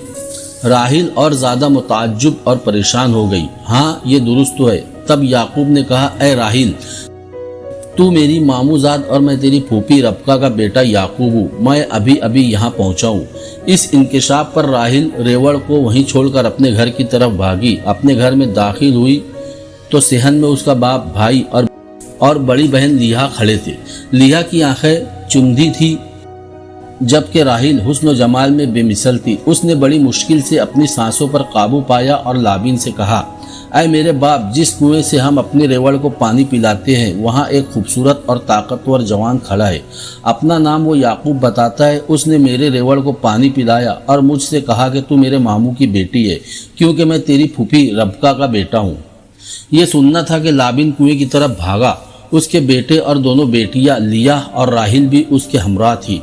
راحیل اور زیادہ متعجب اور پریشان ہو گئی، ہاں یہ درست تو ہے۔ تب یعقوب نے کہا، اے راحیل، تو میری ماموں زاد اور میں تیری پھوپھی ربکہ کا بیٹا یعقوب ہوں، میں ابھی یہاں پہنچا ہوں۔ اس انکشاف پر راحیل ریوڑ کو وہیں چھوڑ کر اپنے گھر کی طرف بھاگی۔ اپنے گھر میں داخل ہوئی تو صحن میں اس کا باپ، بھائی اور بڑی بہن لیہا کھڑے تھے۔ لیہا کی آنکھیں چندھی تھی جبکہ راحیل حسن و جمال میں بے مثل تھی۔ اس نے بڑی مشکل سے اپنی سانسوں پر قابو پایا اور لابن سے کہا، اے میرے باپ، جس کنویں سے ہم اپنے ریوڑ کو پانی پلاتے ہیں وہاں ایک خوبصورت اور طاقتور جوان کھڑا ہے، اپنا نام وہ یعقوب بتاتا ہے۔ اس نے میرے ریوڑ کو پانی پلایا اور مجھ سے کہا کہ تو میرے ماموں کی بیٹی ہے کیونکہ میں تیری پھوپھی ربکہ کا بیٹا ہوں۔ یہ سننا تھا کہ لابن کنویں کی طرف بھاگا۔ اس کے بیٹے اور دونوں بیٹیاں لیہا اور راحیل بھی اس کے ہمراہ تھی۔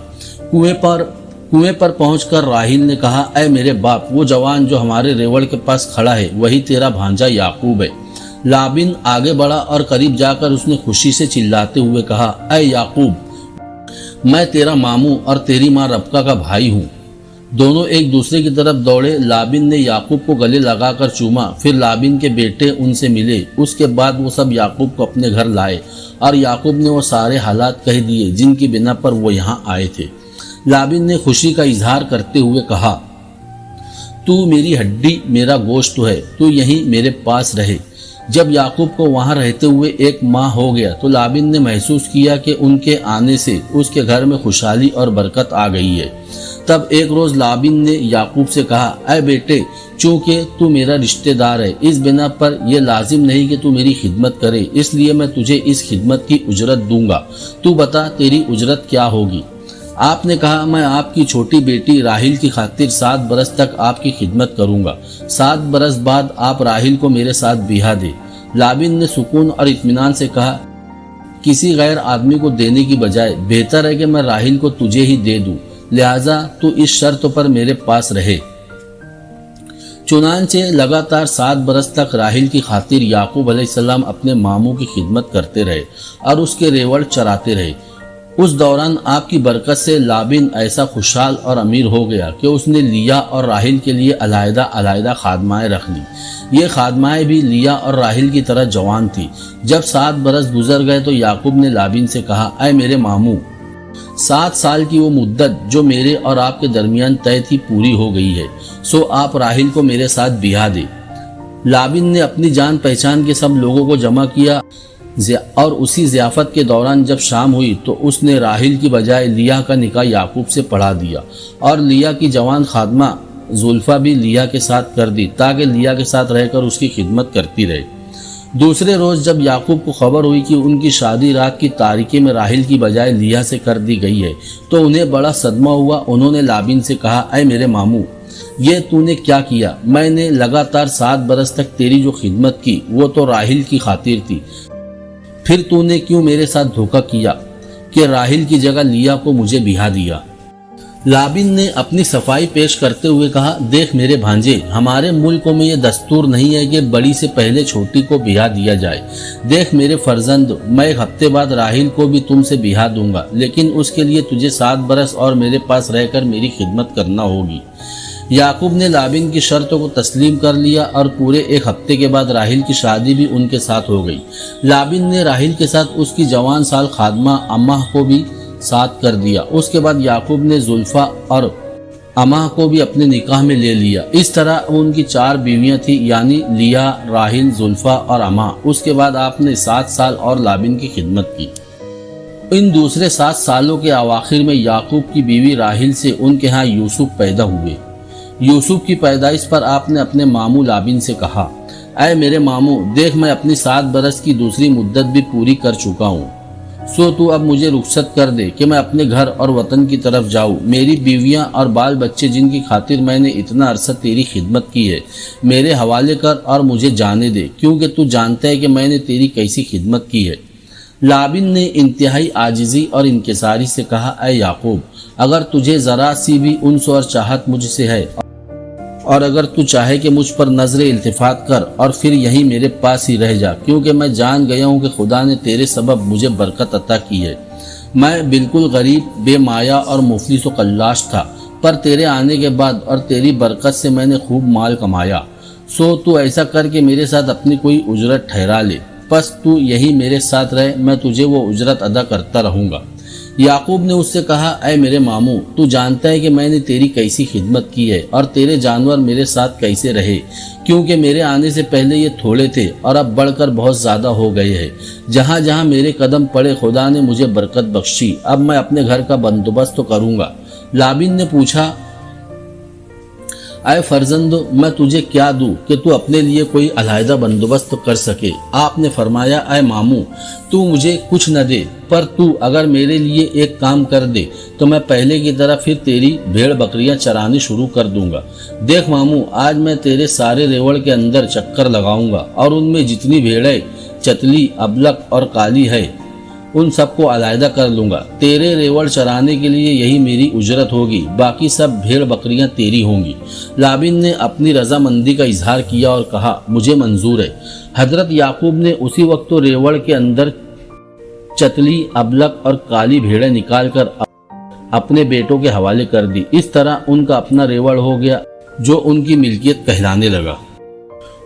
کنویں پر پہنچ کر راحیل نے کہا، اے میرے باپ، وہ جوان جو ہمارے ریوڑ کے پاس کھڑا ہے وہی تیرا بھانجا یعقوب ہے۔ لابن آگے بڑھا اور قریب جا کر اس نے خوشی سے چلاتے ہوئے کہا، اے یعقوب، میں تیرا ماموں اور تیری ماں ربکہ کا بھائی ہوں۔ دونوں ایک دوسرے کی طرف دوڑے۔ لابن نے یعقوب کو گلے لگا کر چوما، پھر لابن کے بیٹے ان سے ملے۔ اس کے بعد وہ سب یعقوب کو اپنے گھر لائے اور یعقوب نے وہ سارے حالات کہہ دیے جن کی بنا پر وہ یہاں آئے تھے۔ لابن نے خوشی کا اظہار کرتے ہوئے کہا، تو میری ہڈی میرا گوشت ہے، تو یہیں میرے پاس رہے۔ جب یعقوب کو وہاں رہتے ہوئے ایک ماہ ہو گیا تو لابن نے محسوس کیا کہ ان کے آنے سے اس کے گھر میں خوشحالی اور برکت آ گئی ہے۔ تب ایک روز لابن نے یعقوب سے کہا، اے بیٹے، چونکہ تو میرا رشتہ دار ہے، اس بنا پر یہ لازم نہیں کہ تو میری خدمت کرے، اس لیے میں تجھے اس خدمت کی اجرت دوں گا۔ تو بتا تیری اجرت کیا ہوگی؟ آپ نے کہا، میں آپ کی چھوٹی بیٹی راحیل کی خاطر 7 برس تک آپ کی خدمت کروں گا۔ 7 برس بعد آپ راحیل کو میرے ساتھ بیاہ دے۔ لابن نے سکون اور اطمینان سے کہا، کسی غیر آدمی کو دینے کی بجائے بہتر ہے کہ میں راحیل کو تجھے ہی دے دوں، لہٰذا تو اس شرط پر میرے پاس رہے۔ چنانچہ لگاتار 7 برس تک راحیل کی خاطر یعقوب علیہ السلام اپنے ماموں کی خدمت کرتے رہے اور اس کے ریوڑ چراتے رہے۔ اس دوران آپ کی برکت سے لابن ایسا خوشحال اور امیر ہو گیا کہ اس نے لیا اور راحیل کے لیے علیحدہ علیحدہ خادمائیں رکھ لی۔ یہ خادمائیں بھی لیا اور راحیل کی طرح جوان تھی۔ جب 7 برس گزر گئے تو یعقوب نے لابن سے کہا، اے میرے ماموں، 7 سال کی وہ مدت جو میرے اور آپ کے درمیان طے تھی پوری ہو گئی ہے، سو آپ راحیل کو میرے ساتھ بیاہ دے۔ لابن نے اپنی جان پہچان کے سب لوگوں کو جمع کیا اور اسی ضیافت کے دوران جب شام ہوئی تو اس نے راحیل کی بجائے لیا کا نکاح یعقوب سے پڑھا دیا اور لیا کی جوان خادمہ زلفا بھی لیا کے ساتھ کر دی تاکہ لیا کے ساتھ رہ کر اس کی خدمت کرتی رہے۔ دوسرے روز جب یعقوب کو خبر ہوئی کہ ان کی شادی رات کی تاریکی میں راحیل کی بجائے لیا سے کر دی گئی ہے تو انہیں بڑا صدمہ ہوا۔ انہوں نے لابن سے کہا، اے میرے ماموں، یہ تو نے کیا کیا؟ میں نے لگاتار 7 برس تک تیری جو خدمت کی وہ تو راحیل کی خاطر تھی، پھر تو نے کیوں میرے ساتھ دھوکہ کیا کہ راحیل کی جگہ لیا کو مجھے بیاہ دیا؟ لابن نے اپنی صفائی پیش کرتے ہوئے کہا، دیکھ میرے بھانجے، ہمارے ملکوں میں یہ دستور نہیں ہے کہ بڑی سے پہلے چھوٹی کو بیاہ دیا جائے۔ دیکھ میرے فرزند، میں 1 ہفتے بعد راحیل کو بھی تم سے بیاہ دوں گا، لیکن اس کے لیے تجھے 7 برس اور میرے پاس رہ کر میری خدمت کرنا ہوگی۔ یعقوب نے لابن کی شرط کو تسلیم کر لیا اور پورے 1 ہفتے کے بعد راحیل کی شادی بھی ان کے ساتھ ہو گئی۔ لابن نے راحیل کے ساتھ اس کی جوان سال خادمہ امہ کو بھی ساتھ کر دیا۔ اس کے بعد یعقوب نے زلفا اور امہ کو بھی اپنے نکاح میں لے لیا۔ اس طرح ان کی 4 بیویاں تھیں، یعنی لیا، راحیل، زلفا اور امہ۔ اس کے بعد آپ نے 7 سال اور لابن کی خدمت کی۔ ان دوسرے 7 سالوں کے اواخر میں یعقوب کی بیوی راحیل سے ان کے ہاں یوسف پیدا ہوئے۔ یوسف کی پیدائش پر آپ نے اپنے ماموں لابن سے کہا، اے میرے ماموں، دیکھ میں اپنی 7 برس کی دوسری مدت بھی پوری کر چکا ہوں، سو تو اب مجھے رخصت کر دے کہ میں اپنے گھر اور وطن کی طرف جاؤں۔ میری بیویاں اور بال بچے جن کی خاطر میں نے اتنا عرصہ تیری خدمت کی ہے میرے حوالے کر اور مجھے جانے دے، کیونکہ تو جانتا ہے کہ میں نے تیری کیسی خدمت کی ہے۔ لابن نے انتہائی عاجزی اور انکساری سے کہا، اے یعقوب، اگر تجھے ذرا سی بھی انس اور چاہت مجھ سے ہے اور اگر تو چاہے کہ مجھ پر نظر التفات کر اور پھر یہیں میرے پاس ہی رہ جا، کیونکہ میں جان گیا ہوں کہ خدا نے تیرے سبب مجھے برکت عطا کی ہے۔ میں بالکل غریب، بے مایا اور مفلس و قلاش تھا، پر تیرے آنے کے بعد اور تیری برکت سے میں نے خوب مال کمایا، سو تو ایسا کر کے میرے ساتھ اپنی کوئی اجرت ٹھہرا لے، پس تو یہی میرے ساتھ رہ، میں تجھے وہ اجرت ادا کرتا رہوں گا۔ یعقوب نے اس سے کہا، اے میرے ماموں، تو جانتا ہے کہ میں نے تیری کیسی خدمت کی ہے اور تیرے جانور میرے ساتھ کیسے رہے، کیونکہ میرے آنے سے پہلے یہ تھوڑے تھے اور اب بڑھ کر بہت زیادہ ہو گئے ہیں۔ جہاں جہاں میرے قدم پڑے خدا نے مجھے برکت بخشی، اب میں اپنے گھر کا بندوبست تو کروں گا۔ لابن نے پوچھا، اے فرزند، میں تجھے کیا دوں کہ تو اپنے لیے کوئی علیحدہ بندوبست کر سکے؟ آپ نے فرمایا، اے ماموں، تو مجھے کچھ نہ دے، پر تو اگر میرے لیے ایک کام کر دے تو میں پہلے کی طرح پھر تیری بھیڑ بکریاں چرانی شروع کر دوں گا۔ دیکھ ماموں، آج میں تیرے سارے ریوڑ کے اندر چکر لگاؤں گا اور ان میں جتنی بھیڑیں چتلی، ابلک اور کالی ہے ان سب کو علیحدہ کر لوں گا۔ تیرے ریوڑ چرانے کے لیے یہی میری اجرت ہوگی، باقی سب بھیڑ بکریاں تیری ہوں گی۔ لابن نے اپنی رضامندی کا اظہار کیا اور کہا، مجھے منظور ہے۔ حضرت یعقوب نے اسی وقت تو ریوڑ کے اندر چتلی، ابلک اور کالی بھیڑیں نکال کر اپنے بیٹوں کے حوالے کر دی۔ اس طرح ان کا اپنا ریوڑ ہو گیا جو ان کی ملکیت کہلانے لگا۔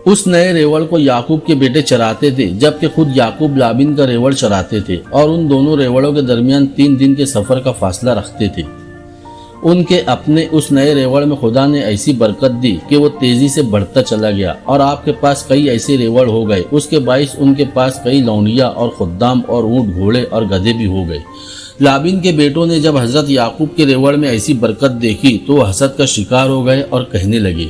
اس نئے ریوڑ کو یعقوب کے بیٹے چراتے تھے، جبکہ خود یعقوب لابن کا ریوڑ چراتے تھے اور ان دونوں ریوڑوں کے درمیان 3 دن کے سفر کا فاصلہ رکھتے تھے۔ ان کے اپنے اس نئے ریوڑ میں خدا نے ایسی برکت دی کہ وہ تیزی سے بڑھتا چلا گیا اور آپ کے پاس کئی ایسے ریوڑ ہو گئے، اس کے باعث ان کے پاس کئی لونڈیاں اور خدام اور اونٹ گھوڑے اور گدھے بھی ہو گئے۔ لابن کے بیٹوں نے جب حضرت یعقوب کے ریوڑ میں ایسی برکت دیکھی تو وہ حسد کا شکار ہو گئے اور کہنے لگے،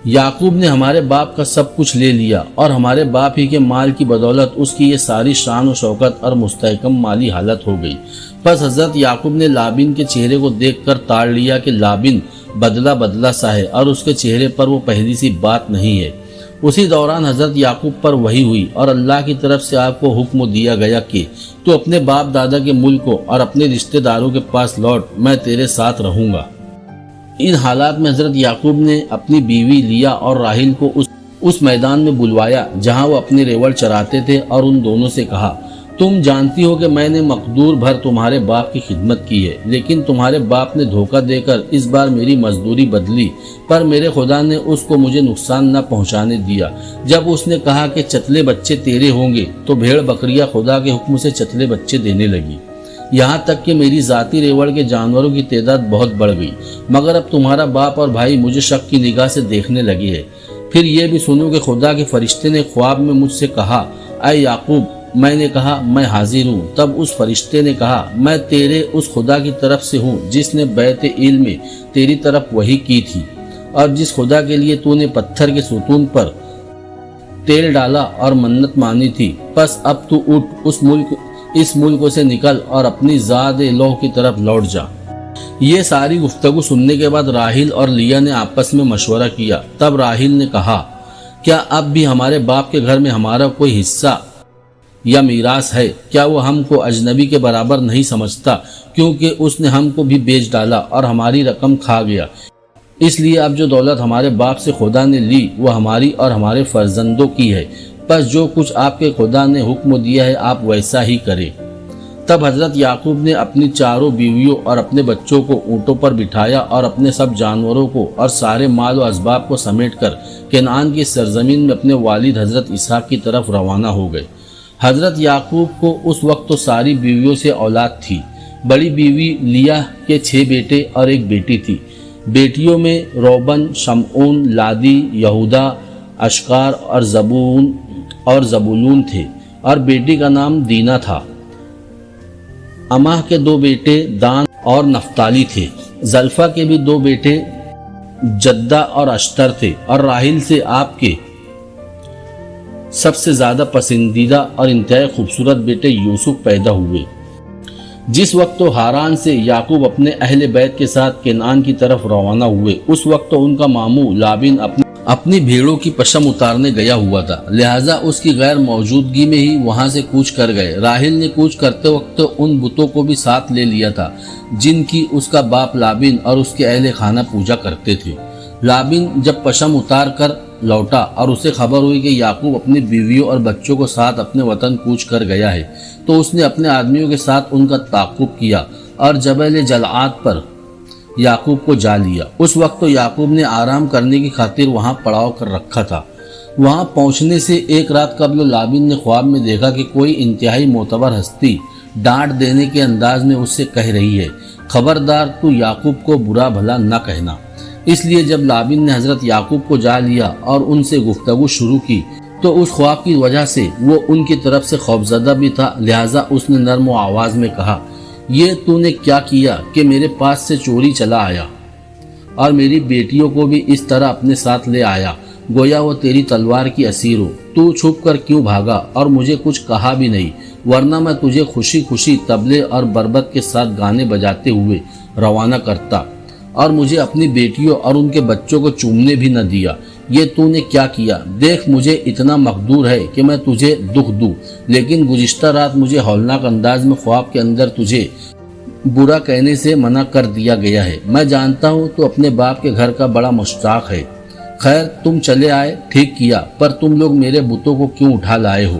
یعقوب نے ہمارے باپ کا سب کچھ لے لیا اور ہمارے باپ ہی کے مال کی بدولت اس کی یہ ساری شان و شوکت اور مستحکم مالی حالت ہو گئی۔ پس حضرت یعقوب نے لابن کے چہرے کو دیکھ کر تاڑ لیا کہ لابن بدلہ سا ہے اور اس کے چہرے پر وہ پہلی سی بات نہیں ہے۔ اسی دوران حضرت یعقوب پر وحی ہوئی اور اللہ کی طرف سے آپ کو حکم دیا گیا کہ تو اپنے باپ دادا کے ملک کو اور اپنے رشتہ داروں کے پاس لوٹ، میں تیرے ساتھ رہوں گا۔ ان حالات میں حضرت یعقوب نے اپنی بیوی لیا اور راحیل کو اس میدان میں بلوایا جہاں وہ اپنے ریوڑ چراتے تھے اور ان دونوں سے کہا، تم جانتی ہو کہ میں نے مقدور بھر تمہارے باپ کی خدمت کی ہے، لیکن تمہارے باپ نے دھوکہ دے کر اس بار میری مزدوری بدلی، پر میرے خدا نے اس کو مجھے نقصان نہ پہنچانے دیا۔ جب اس نے کہا کہ چتلے بچے تیرے ہوں گے تو بھیڑ بکریاں خدا کے حکم سے چتلے بچے دینے لگی، یہاں تک کہ میری ذاتی ریوڑ کے جانوروں کی تعداد بہت بڑھ گئی۔ مگر اب تمہارا باپ اور بھائی مجھے شک کی نگاہ سے دیکھنے لگے ہیں۔ پھر یہ بھی سنو کہ خدا کے فرشتے نے خواب میں مجھ سے کہا، اے یعقوب۔ میں نے کہا، میں حاضر ہوں۔ تب اس فرشتے نے کہا، میں تیرے اس خدا کی طرف سے ہوں جس نے بیت علم میں تیری طرف وحی کی تھی اور جس خدا کے لیے تو نے پتھر کے ستون پر تیل ڈالا اور منت مانی تھی۔ پس اب تو اٹھ، اس ملک سے نکل اور اپنی ذات لوح کی طرف لوٹ جا۔ یہ ساری گفتگو سننے کے بعد راحیل اور لیا نے آپس میں مشورہ کیا۔ تب راحیل نے کہا، کیا اب بھی ہمارے باپ کے گھر میں ہمارا کوئی حصہ یا میراث ہے؟ کیا وہ ہم کو اجنبی کے برابر نہیں سمجھتا؟ کیونکہ اس نے ہم کو بھی بیچ ڈالا اور ہماری رقم کھا گیا۔ اس لیے اب جو دولت ہمارے باپ سے خدا نے لی وہ ہماری اور ہمارے فرزندوں کی ہے۔ پس جو کچھ آپ کے خدا نے حکم دیا ہے آپ ویسا ہی کریں۔ تب حضرت یعقوب نے اپنی چاروں بیویوں اور اپنے بچوں کو اونٹوں پر بٹھایا اور اپنے سب جانوروں کو اور سارے مال و اسباب کو سمیٹ کر کنعان کی سرزمین میں اپنے والد حضرت اسحاق کی طرف روانہ ہو گئے۔ حضرت یعقوب کو اس وقت تو ساری بیویوں سے اولاد تھی۔ بڑی بیوی لیا کے 6 بیٹے اور 1 بیٹی تھی۔ بیٹیوں میں روبن، شمعون، لادی، یہودا، اشکار اور زبولون تھے اور بیٹی کا نام دینا تھا۔ اماہ کے 2 بیٹے دان اور نفتالی تھے۔ زلفا کے بھی 2 بیٹے جدہ اور اشتر تھے اور راحیل سے آپ کے سب سے زیادہ پسندیدہ اور انتہائی خوبصورت بیٹے یوسف پیدا ہوئے۔ جس وقت تو ہاران سے یعقوب اپنے اہل بیت کے ساتھ کنعان کی طرف روانہ ہوئے، اس وقت تو ان کا ماموں لابن اپنی بھیڑوں کی پشم اتارنے گیا ہوا تھا، لہٰذا اس کی غیر موجودگی میں ہی وہاں سے کوچ کر گئے۔ راحیل نے کوچ کرتے وقت ان بتوں کو بھی ساتھ لے لیا تھا جن کی اس کا باپ لابن اور اس کے اہل خانہ پوجا کرتے تھے۔ لابن جب پشم اتار کر لوٹا اور اسے خبر ہوئی کہ یعقوب اپنی بیویوں اور بچوں کو ساتھ اپنے وطن کوچ کر گیا ہے، تو اس نے اپنے آدمیوں کے ساتھ ان کا تعاقب کیا اور جبل جلعاد پر یعقوب کو جا لیا۔ اس وقت تو یعقوب نے آرام کرنے کی خاطر وہاں پڑاؤ کر رکھا تھا۔ وہاں پہنچنے سے 1 رات قبل لابن نے خواب میں دیکھا کہ کوئی انتہائی معتبر ہستی ڈانٹ دینے کے انداز میں اس سے کہہ رہی ہے، خبردار تو یعقوب کو برا بھلا نہ کہنا۔ اس لیے جب لابن نے حضرت یعقوب کو جا لیا اور ان سے گفتگو شروع کی تو اس خواب کی وجہ سے وہ ان کی طرف سے خوفزدہ بھی تھا، لہٰذا اس نے نرم و آواز میں کہا، یہ تو نے کیا کیا کہ میرے پاس سے چوری چلا آیا اور میری بیٹیوں کو بھی اس طرح اپنے ساتھ لے آیا، گویا وہ تیری تلوار کی اسیر ہو۔ تو چھپ کر کیوں بھاگا اور مجھے کچھ کہا بھی نہیں، ورنہ میں تجھے خوشی خوشی طبلے اور بربط کے ساتھ گانے بجاتے ہوئے روانہ کرتا اور مجھے اپنی بیٹیوں اور ان کے بچوں کو چومنے بھی نہ دیا۔ یہ تو نے کیا کیا؟ دیکھ مجھے اتنا مقدور ہے کہ میں تجھے دکھ دوں، لیکن گزشتہ رات مجھے ہولناک انداز میں خواب کے اندر تجھے برا کہنے سے منع کر دیا گیا ہے۔ میں جانتا ہوں تو اپنے باپ کے گھر کا بڑا مشتاق ہے۔ خیر تم چلے آئے، ٹھیک کیا، پر تم لوگ میرے بتوں کو کیوں اٹھا لائے ہو؟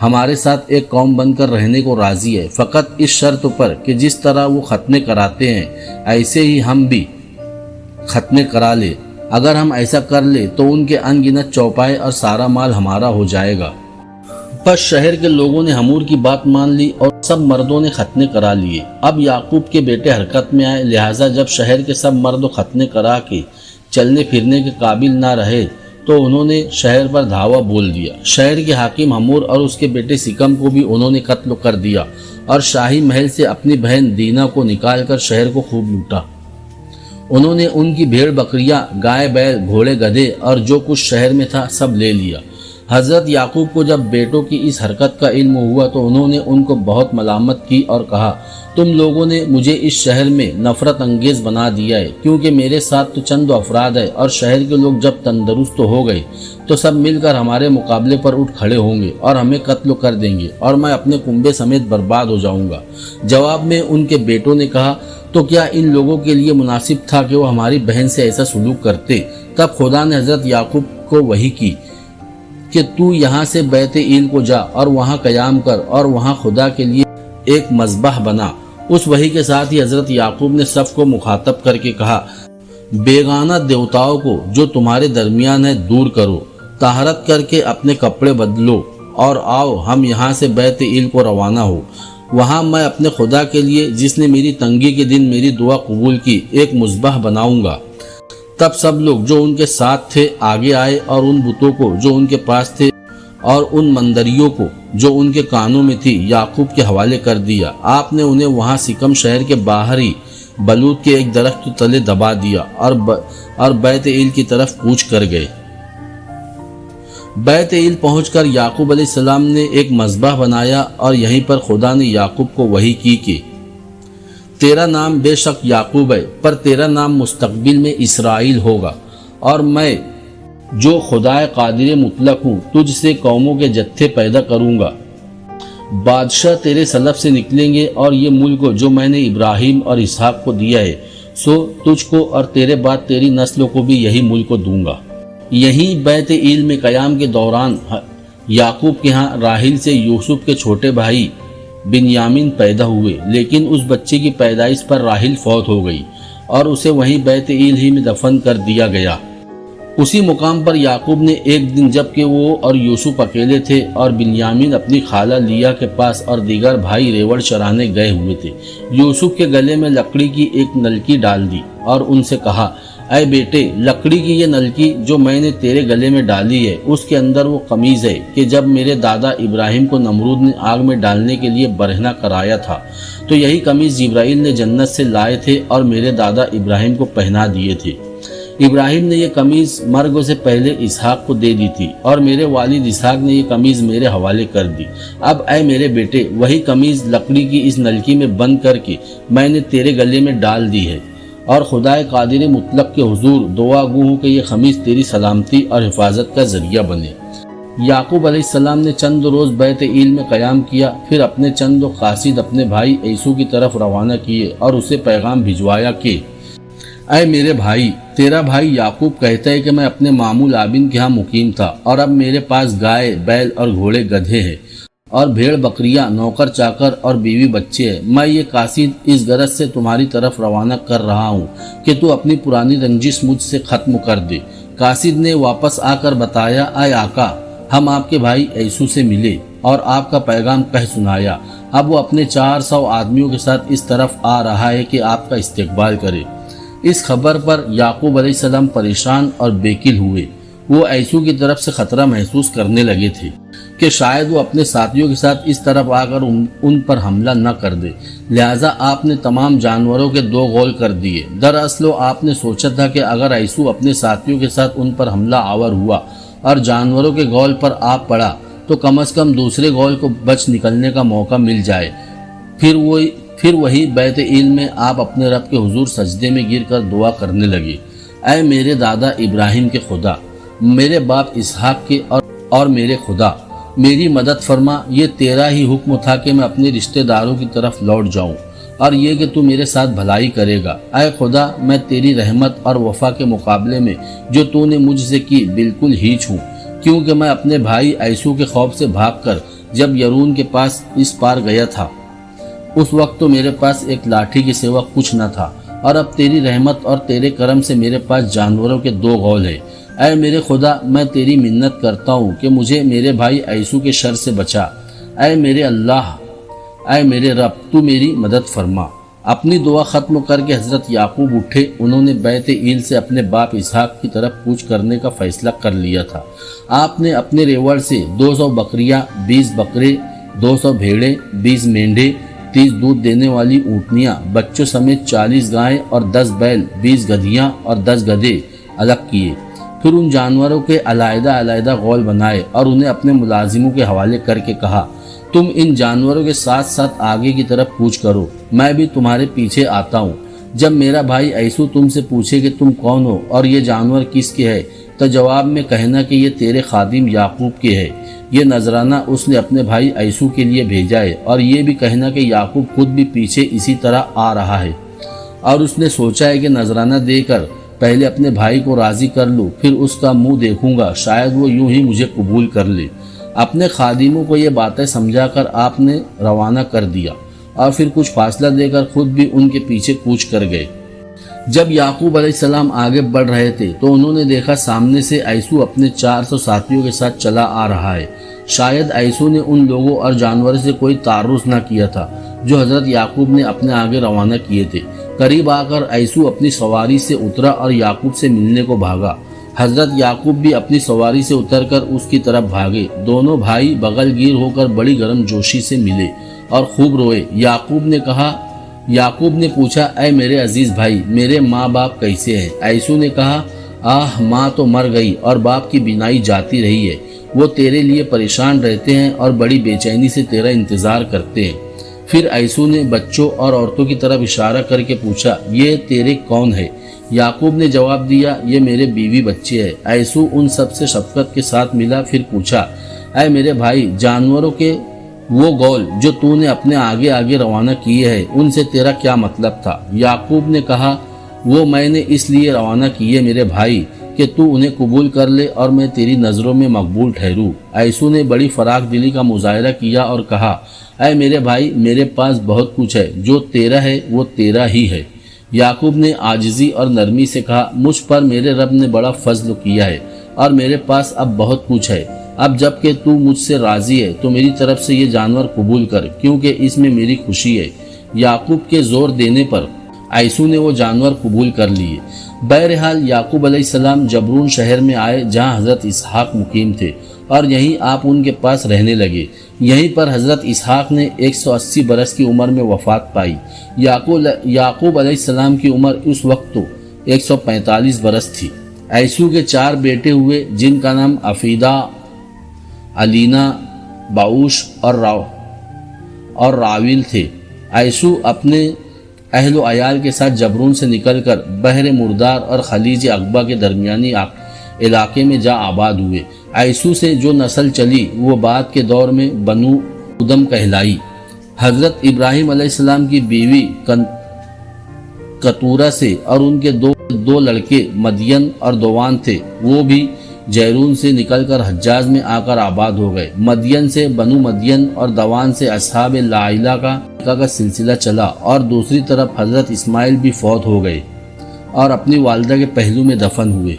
ہمارے ساتھ ایک قوم بن کر رہنے کو راضی ہے، فقط اس شرط پر کہ جس طرح وہ ختنے کراتے ہیں ایسے ہی ہم بھی ختنے کرا لے۔ اگر ہم ایسا کر لے تو ان کے ان گنت چوپائے اور سارا مال ہمارا ہو جائے گا۔ پس شہر کے لوگوں نے حمور کی بات مان لی اور سب مردوں نے ختنے کرا لیے۔ اب یعقوب کے بیٹے حرکت میں آئے، لہٰذا جب شہر کے سب مرد ختنے کرا کے چلنے پھرنے کے قابل نہ رہے تو انہوں نے شہر پر دھاوا بول دیا۔ شہر کے حاکم حمور اور اس کے بیٹے سکم کو بھی انہوں نے قتل کر دیا اور شاہی محل سے اپنی بہن دینا کو نکال کر شہر کو خوب لوٹا۔ انہوں نے ان کی بھیڑ بکریاں، گائے بیل، گھوڑے گدھے اور جو کچھ شہر میں تھا سب لے لیا۔ حضرت یعقوب کو جب بیٹوں کی اس حرکت کا علم ہوا تو انہوں نے ان کو بہت ملامت کی اور کہا، تم لوگوں نے مجھے اس شہر میں نفرت انگیز بنا دیا ہے، کیونکہ میرے ساتھ تو چند افراد ہے اور شہر کے لوگ جب تندرست ہو گئے تو سب مل کر ہمارے مقابلے پر اٹھ کھڑے ہوں گے اور ہمیں قتل کر دیں گے اور میں اپنے کنبے سمیت برباد ہو جاؤں گا۔ جواب میں ان کے بیٹوں نے کہا، تو کیا ان لوگوں کے لیے مناسب تھا کہ وہ ہماری بہن سے ایسا سلوک کرتے؟ تب خدا نے حضرت یعقوب کو وحی کی کہ تو یہاں سے بیت ایل کو جا اور وہاں قیام کر اور وہاں خدا کے لیے ایک مذبح بنا۔ اس وحی کے ساتھ ہی حضرت یعقوب نے سب کو مخاطب کر کے کہا، بیگانہ دیوتاؤں کو جو تمہارے درمیان ہے دور کرو، طہارت کر کے اپنے کپڑے بدلو اور آؤ ہم یہاں سے بیت ایل کو روانہ ہو۔ وہاں میں اپنے خدا کے لیے جس نے میری تنگی کے دن میری دعا قبول کی ایک مذبح بناؤں گا۔ تب سب لوگ جو ان کے ساتھ تھے آگے آئے اور ان بتوں کو جو ان کے پاس تھے اور ان مندریوں کو جو ان کے کانوں میں تھی یعقوب کے حوالے کر دیا۔ آپ نے انہیں وہاں سکم شہر کے باہر ہی بلوت کے ایک درخت تلے دبا دیا اور بیت ایل کی طرف کوچ کر گئے۔ بیت ایل پہنچ کر یعقوب علیہ السلام نے ایک مذبح بنایا اور یہیں پر خدا نے یعقوب کو وحی کی کہ تیرا نام بے شک یعقوب ہے، پر تیرا نام مستقبل میں اسرائیل ہوگا، اور میں جو خدائے قادر مطلق ہوں تجھ سے قوموں کے جتھے پیدا کروں گا۔ بادشاہ تیرے سلب سے نکلیں گے اور یہ ملک جو میں نے ابراہیم اور اسحاق کو دیا ہے سو تجھ کو اور تیرے بعد تیری نسلوں کو بھی یہی ملک دوں گا۔ یہیں بیت ایل میں قیام کے دوران یعقوب کے ہاں راحیل سے یوسف کے چھوٹے بھائی بنیامین پیدا ہوئے، لیکن اس بچے کی پیدائش پر راحیل فوت ہو گئی اور اسے وہیں بیت ایل ہی میں دفن کر دیا گیا۔ اسی مقام پر یعقوب نے ایک دن جب کہ وہ اور یوسف اکیلے تھے اور بنیامین اپنی خالہ لیا کے پاس اور دیگر بھائی ریوڑ چرانے گئے ہوئے تھے، یوسف کے گلے میں لکڑی کی ایک نلکی ڈال دی اور ان سے کہا، اے بیٹے، لکڑی کی یہ نلکی جو میں نے تیرے گلے میں ڈالی ہے اس کے اندر وہ قمیض ہے کہ جب میرے دادا ابراہیم کو نمرود نے آگ میں ڈالنے کے لیے برہنہ کرایا تھا تو یہی قمیض جبرائیل نے جنت سے لائے تھے اور میرے دادا ابراہیم کو پہنا دیے تھے۔ ابراہیم نے یہ قمیض مرگ سے پہلے اسحاق کو دے دی تھی اور میرے والد اسحاق نے یہ قمیض میرے حوالے کر دی۔ اب اے میرے بیٹے، وہی قمیض لکڑی کی اس نلکی میں بند کر کے میں نے تیرے گلے میں ڈال دی ہے، اور خدائے قادر مطلق کے حضور دعا گو ہوں کہ یہ قمیض تیری سلامتی اور حفاظت کا ذریعہ بنے۔ یعقوب علیہ السلام نے چند روز بیت ایل میں قیام کیا، پھر اپنے چند قاصد اپنے بھائی عیسو کی طرف روانہ کیے اور اسے پیغام بھجوایا کہ اے میرے بھائی، تیرا بھائی یعقوب کہتا ہے کہ میں اپنے ماموں لابن کے ہاں مقیم تھا اور اب میرے پاس گائے بیل اور گھوڑے گدھے ہیں اور بھیڑ بکریاں، نوکر چاکر اور بیوی بچے ہیں۔ میں یہ قاصد اس غرض سے تمہاری طرف روانہ کر رہا ہوں کہ تو اپنی پرانی رنجش مجھ سے ختم کر دے۔ قاصد نے واپس آ کر بتایا، اے آقا، ہم آپ کے بھائی عیسو سے ملے اور آپ کا پیغام کہہ سنایا۔ اب وہ اپنے 400 آدمیوں کے ساتھ اس طرف آ رہا ہے کہ آپ کا استقبال کرے۔ اس خبر پر یعقوب علیہ السلام پریشان اور بیکل ہوئے۔ وہ عیسو کی طرف سے خطرہ محسوس کرنے لگے تھے کہ شاید وہ اپنے ساتھیوں کے ساتھ اس طرف آ کر ان پر حملہ نہ کر دے، لہٰذا آپ نے تمام جانوروں کے 2 غول کر دیے۔ دراصل آپ نے سوچا تھا کہ اگر عیسو اپنے ساتھیوں کے ساتھ ان پر حملہ آور ہوا اور جانوروں کے غول پر آ پڑا تو کم از کم دوسرے غول کو بچ نکلنے کا موقع مل جائے۔ پھر وہی بیت ایل میں آپ اپنے رب کے حضور سجدے میں گر کر دعا کرنے لگے، اے میرے دادا ابراہیم کے خدا، میرے باپ اسحاق کے اور میرے خدا، میری مدد فرما۔ یہ تیرا ہی حکم تھا کہ میں اپنے رشتہ داروں کی طرف لوٹ جاؤں اور یہ کہ تو میرے ساتھ بھلائی کرے گا۔ اے خدا، میں تیری رحمت اور وفا کے مقابلے میں جو تو نے مجھ سے کی بالکل ہیچ ہوں، کیونکہ میں اپنے بھائی عیسو کے خوف سے بھاگ کر جب یرون کے پاس اس پار گیا تھا اس وقت تو میرے پاس ایک لاٹھی کے سوا کچھ نہ تھا، اور اب تیری رحمت اور تیرے کرم سے میرے پاس جانوروں کے 2 غول ہیں۔ اے میرے خدا، میں تیری منت کرتا ہوں کہ مجھے میرے بھائی عیسو کے شر سے بچا۔ اے میرے اللہ، اے میرے رب، تو میری مدد فرما۔ اپنی دعا ختم کر کے حضرت یعقوب اٹھے۔ انہوں نے بیت ایل سے اپنے باپ اسحاق کی طرف کوچ کرنے کا فیصلہ کر لیا تھا۔ آپ نے اپنے ریوڑ سے 200 بکریاں، 20 بکرے، 200 بھیڑیں، 20 مینڈھے، 30 دودھ دینے والی اونٹنیاں، بچوں سمیت 40 گائیں اور 10 بیل، 20 گدھیاں اور 10 گدھے الگ کیے۔ پھر ان جانوروں کے علیحدہ علیحدہ غول بنائے اور انہیں اپنے ملازموں کے حوالے کر کے کہا، تم ان جانوروں کے ساتھ ساتھ آگے کی طرف کوچ کرو، میں بھی تمہارے پیچھے آتا ہوں۔ جب میرا بھائی عیسو تم سے پوچھے کہ تم کون ہو اور یہ جانور کس کے ہے، تو جواب میں کہنا کہ یہ تیرے خادم یعقوب کے ہے۔ یہ نذرانہ اس نے اپنے بھائی عیسو کے لیے بھیجا ہے، اور یہ بھی کہنا کہ یعقوب خود بھی پیچھے اسی طرح آ رہا ہے، اور اس نے سوچا ہے کہ نذرانہ دے کر پہلے اپنے بھائی کو راضی کر لوں، پھر اس کا منہ دیکھوں گا، شاید وہ یوں ہی مجھے قبول کر لے۔ اپنے خادموں کو یہ باتیں سمجھا کر آپ نے روانہ کر دیا، اور پھر کچھ فاصلہ دے کر خود بھی ان کے پیچھے کوچ کر گئے۔ جب یعقوب علیہ السلام آگے بڑھ رہے تھے تو انہوں نے دیکھا سامنے سے عیسو اپنے 400 ساتھیوں کے ساتھ چلا آ رہا ہے۔ شاید عیسو نے ان لوگوں اور جانوروں سے کوئی تعرض نہ کیا تھا جو حضرت یعقوب نے اپنے آگے روانہ کیے تھے۔ قریب آ کر عیسو اپنی سواری سے اترا اور یعقوب سے ملنے کو بھاگا۔ حضرت یعقوب بھی اپنی سواری سے اتر کر اس کی طرف بھاگے۔ دونوں بھائی بغل گیر ہو کر بڑی گرم جوشی سے ملے اور خوب روئے۔ یعقوب نے پوچھا، اے میرے عزیز بھائی، میرے ماں باپ کیسے ہیں؟ عیسو نے کہا، ماں تو مر گئی اور باپ کی بینائی جاتی رہی ہے، وہ تیرے لیے پریشان رہتے ہیں اور بڑی بے چینی سے تیرا انتظار کرتے ہیں۔ پھر عیسو نے بچوں اور عورتوں کی طرف اشارہ کر کے پوچھا، یہ تیرے کون ہے؟ یعقوب نے جواب دیا، یہ میرے بیوی بچے ہیں۔ عیسو ان سب سے شفقت کے ساتھ ملا، پھر پوچھا، اے میرے بھائی، جانوروں کے وہ غول جو تو نے اپنے آگے آگے روانہ کیے ہیں، ان سے تیرا کیا مطلب تھا؟ یعقوب نے کہا، وہ میں نے اس لیے روانہ کیے میرے بھائی کہ تو انہیں قبول کر لے اور میں تیری نظروں میں مقبول ٹھہروں۔ عیسو نے بڑی فراخ دلی کا مظاہرہ کیا اور کہا، اے میرے بھائی، میرے پاس بہت کچھ ہے، جو تیرا ہے وہ تیرا ہی ہے۔ یعقوب نے عاجزی اور نرمی سے کہا، مجھ پر میرے رب نے بڑا فضل کیا ہے اور میرے پاس اب بہت کچھ ہے۔ اب جب کہ تو مجھ سے راضی ہے تو میری طرف سے یہ جانور قبول کر، کیونکہ اس میں میری خوشی ہے۔ یعقوب کے زور دینے پر عیسو نے وہ جانور قبول کر لیے۔ بہرحال یعقوب علیہ السلام جبرون شہر میں آئے جہاں حضرت اسحاق مقیم تھے، اور یہیں آپ ان کے پاس رہنے لگے۔ یہیں پر حضرت اسحاق نے 180 برس کی عمر میں وفات پائی۔ یعقوب علیہ السلام کی عمر اس وقت تو 145 برس تھی۔ عیسو کے 4 بیٹے ہوئے جن کا نام افیدہ، علینا، باؤش اور راویل تھے۔ عیسو اپنے اہل و عیال کے ساتھ جبرون سے نکل کر بحر مردار اور خلیج عقبہ کے درمیانی علاقے میں جا آباد ہوئے۔ عیسو سے جو نسل چلی وہ بعد کے دور میں بنو ادم کہلائی۔ حضرت ابراہیم علیہ السلام کی بیوی کتورہ سے اور ان کے دو لڑکے مدین اور دوان تھے، وہ بھی جیرون سے نکل کر حجاز میں آ کر آباد ہو گئے۔ مدین سے بنو مدین اور دوان سے اصحاب لائلہ کا سلسلہ چلا، اور دوسری طرف حضرت اسماعیل بھی فوت ہو گئے اور اپنی والدہ کے پہلو میں دفن ہوئے۔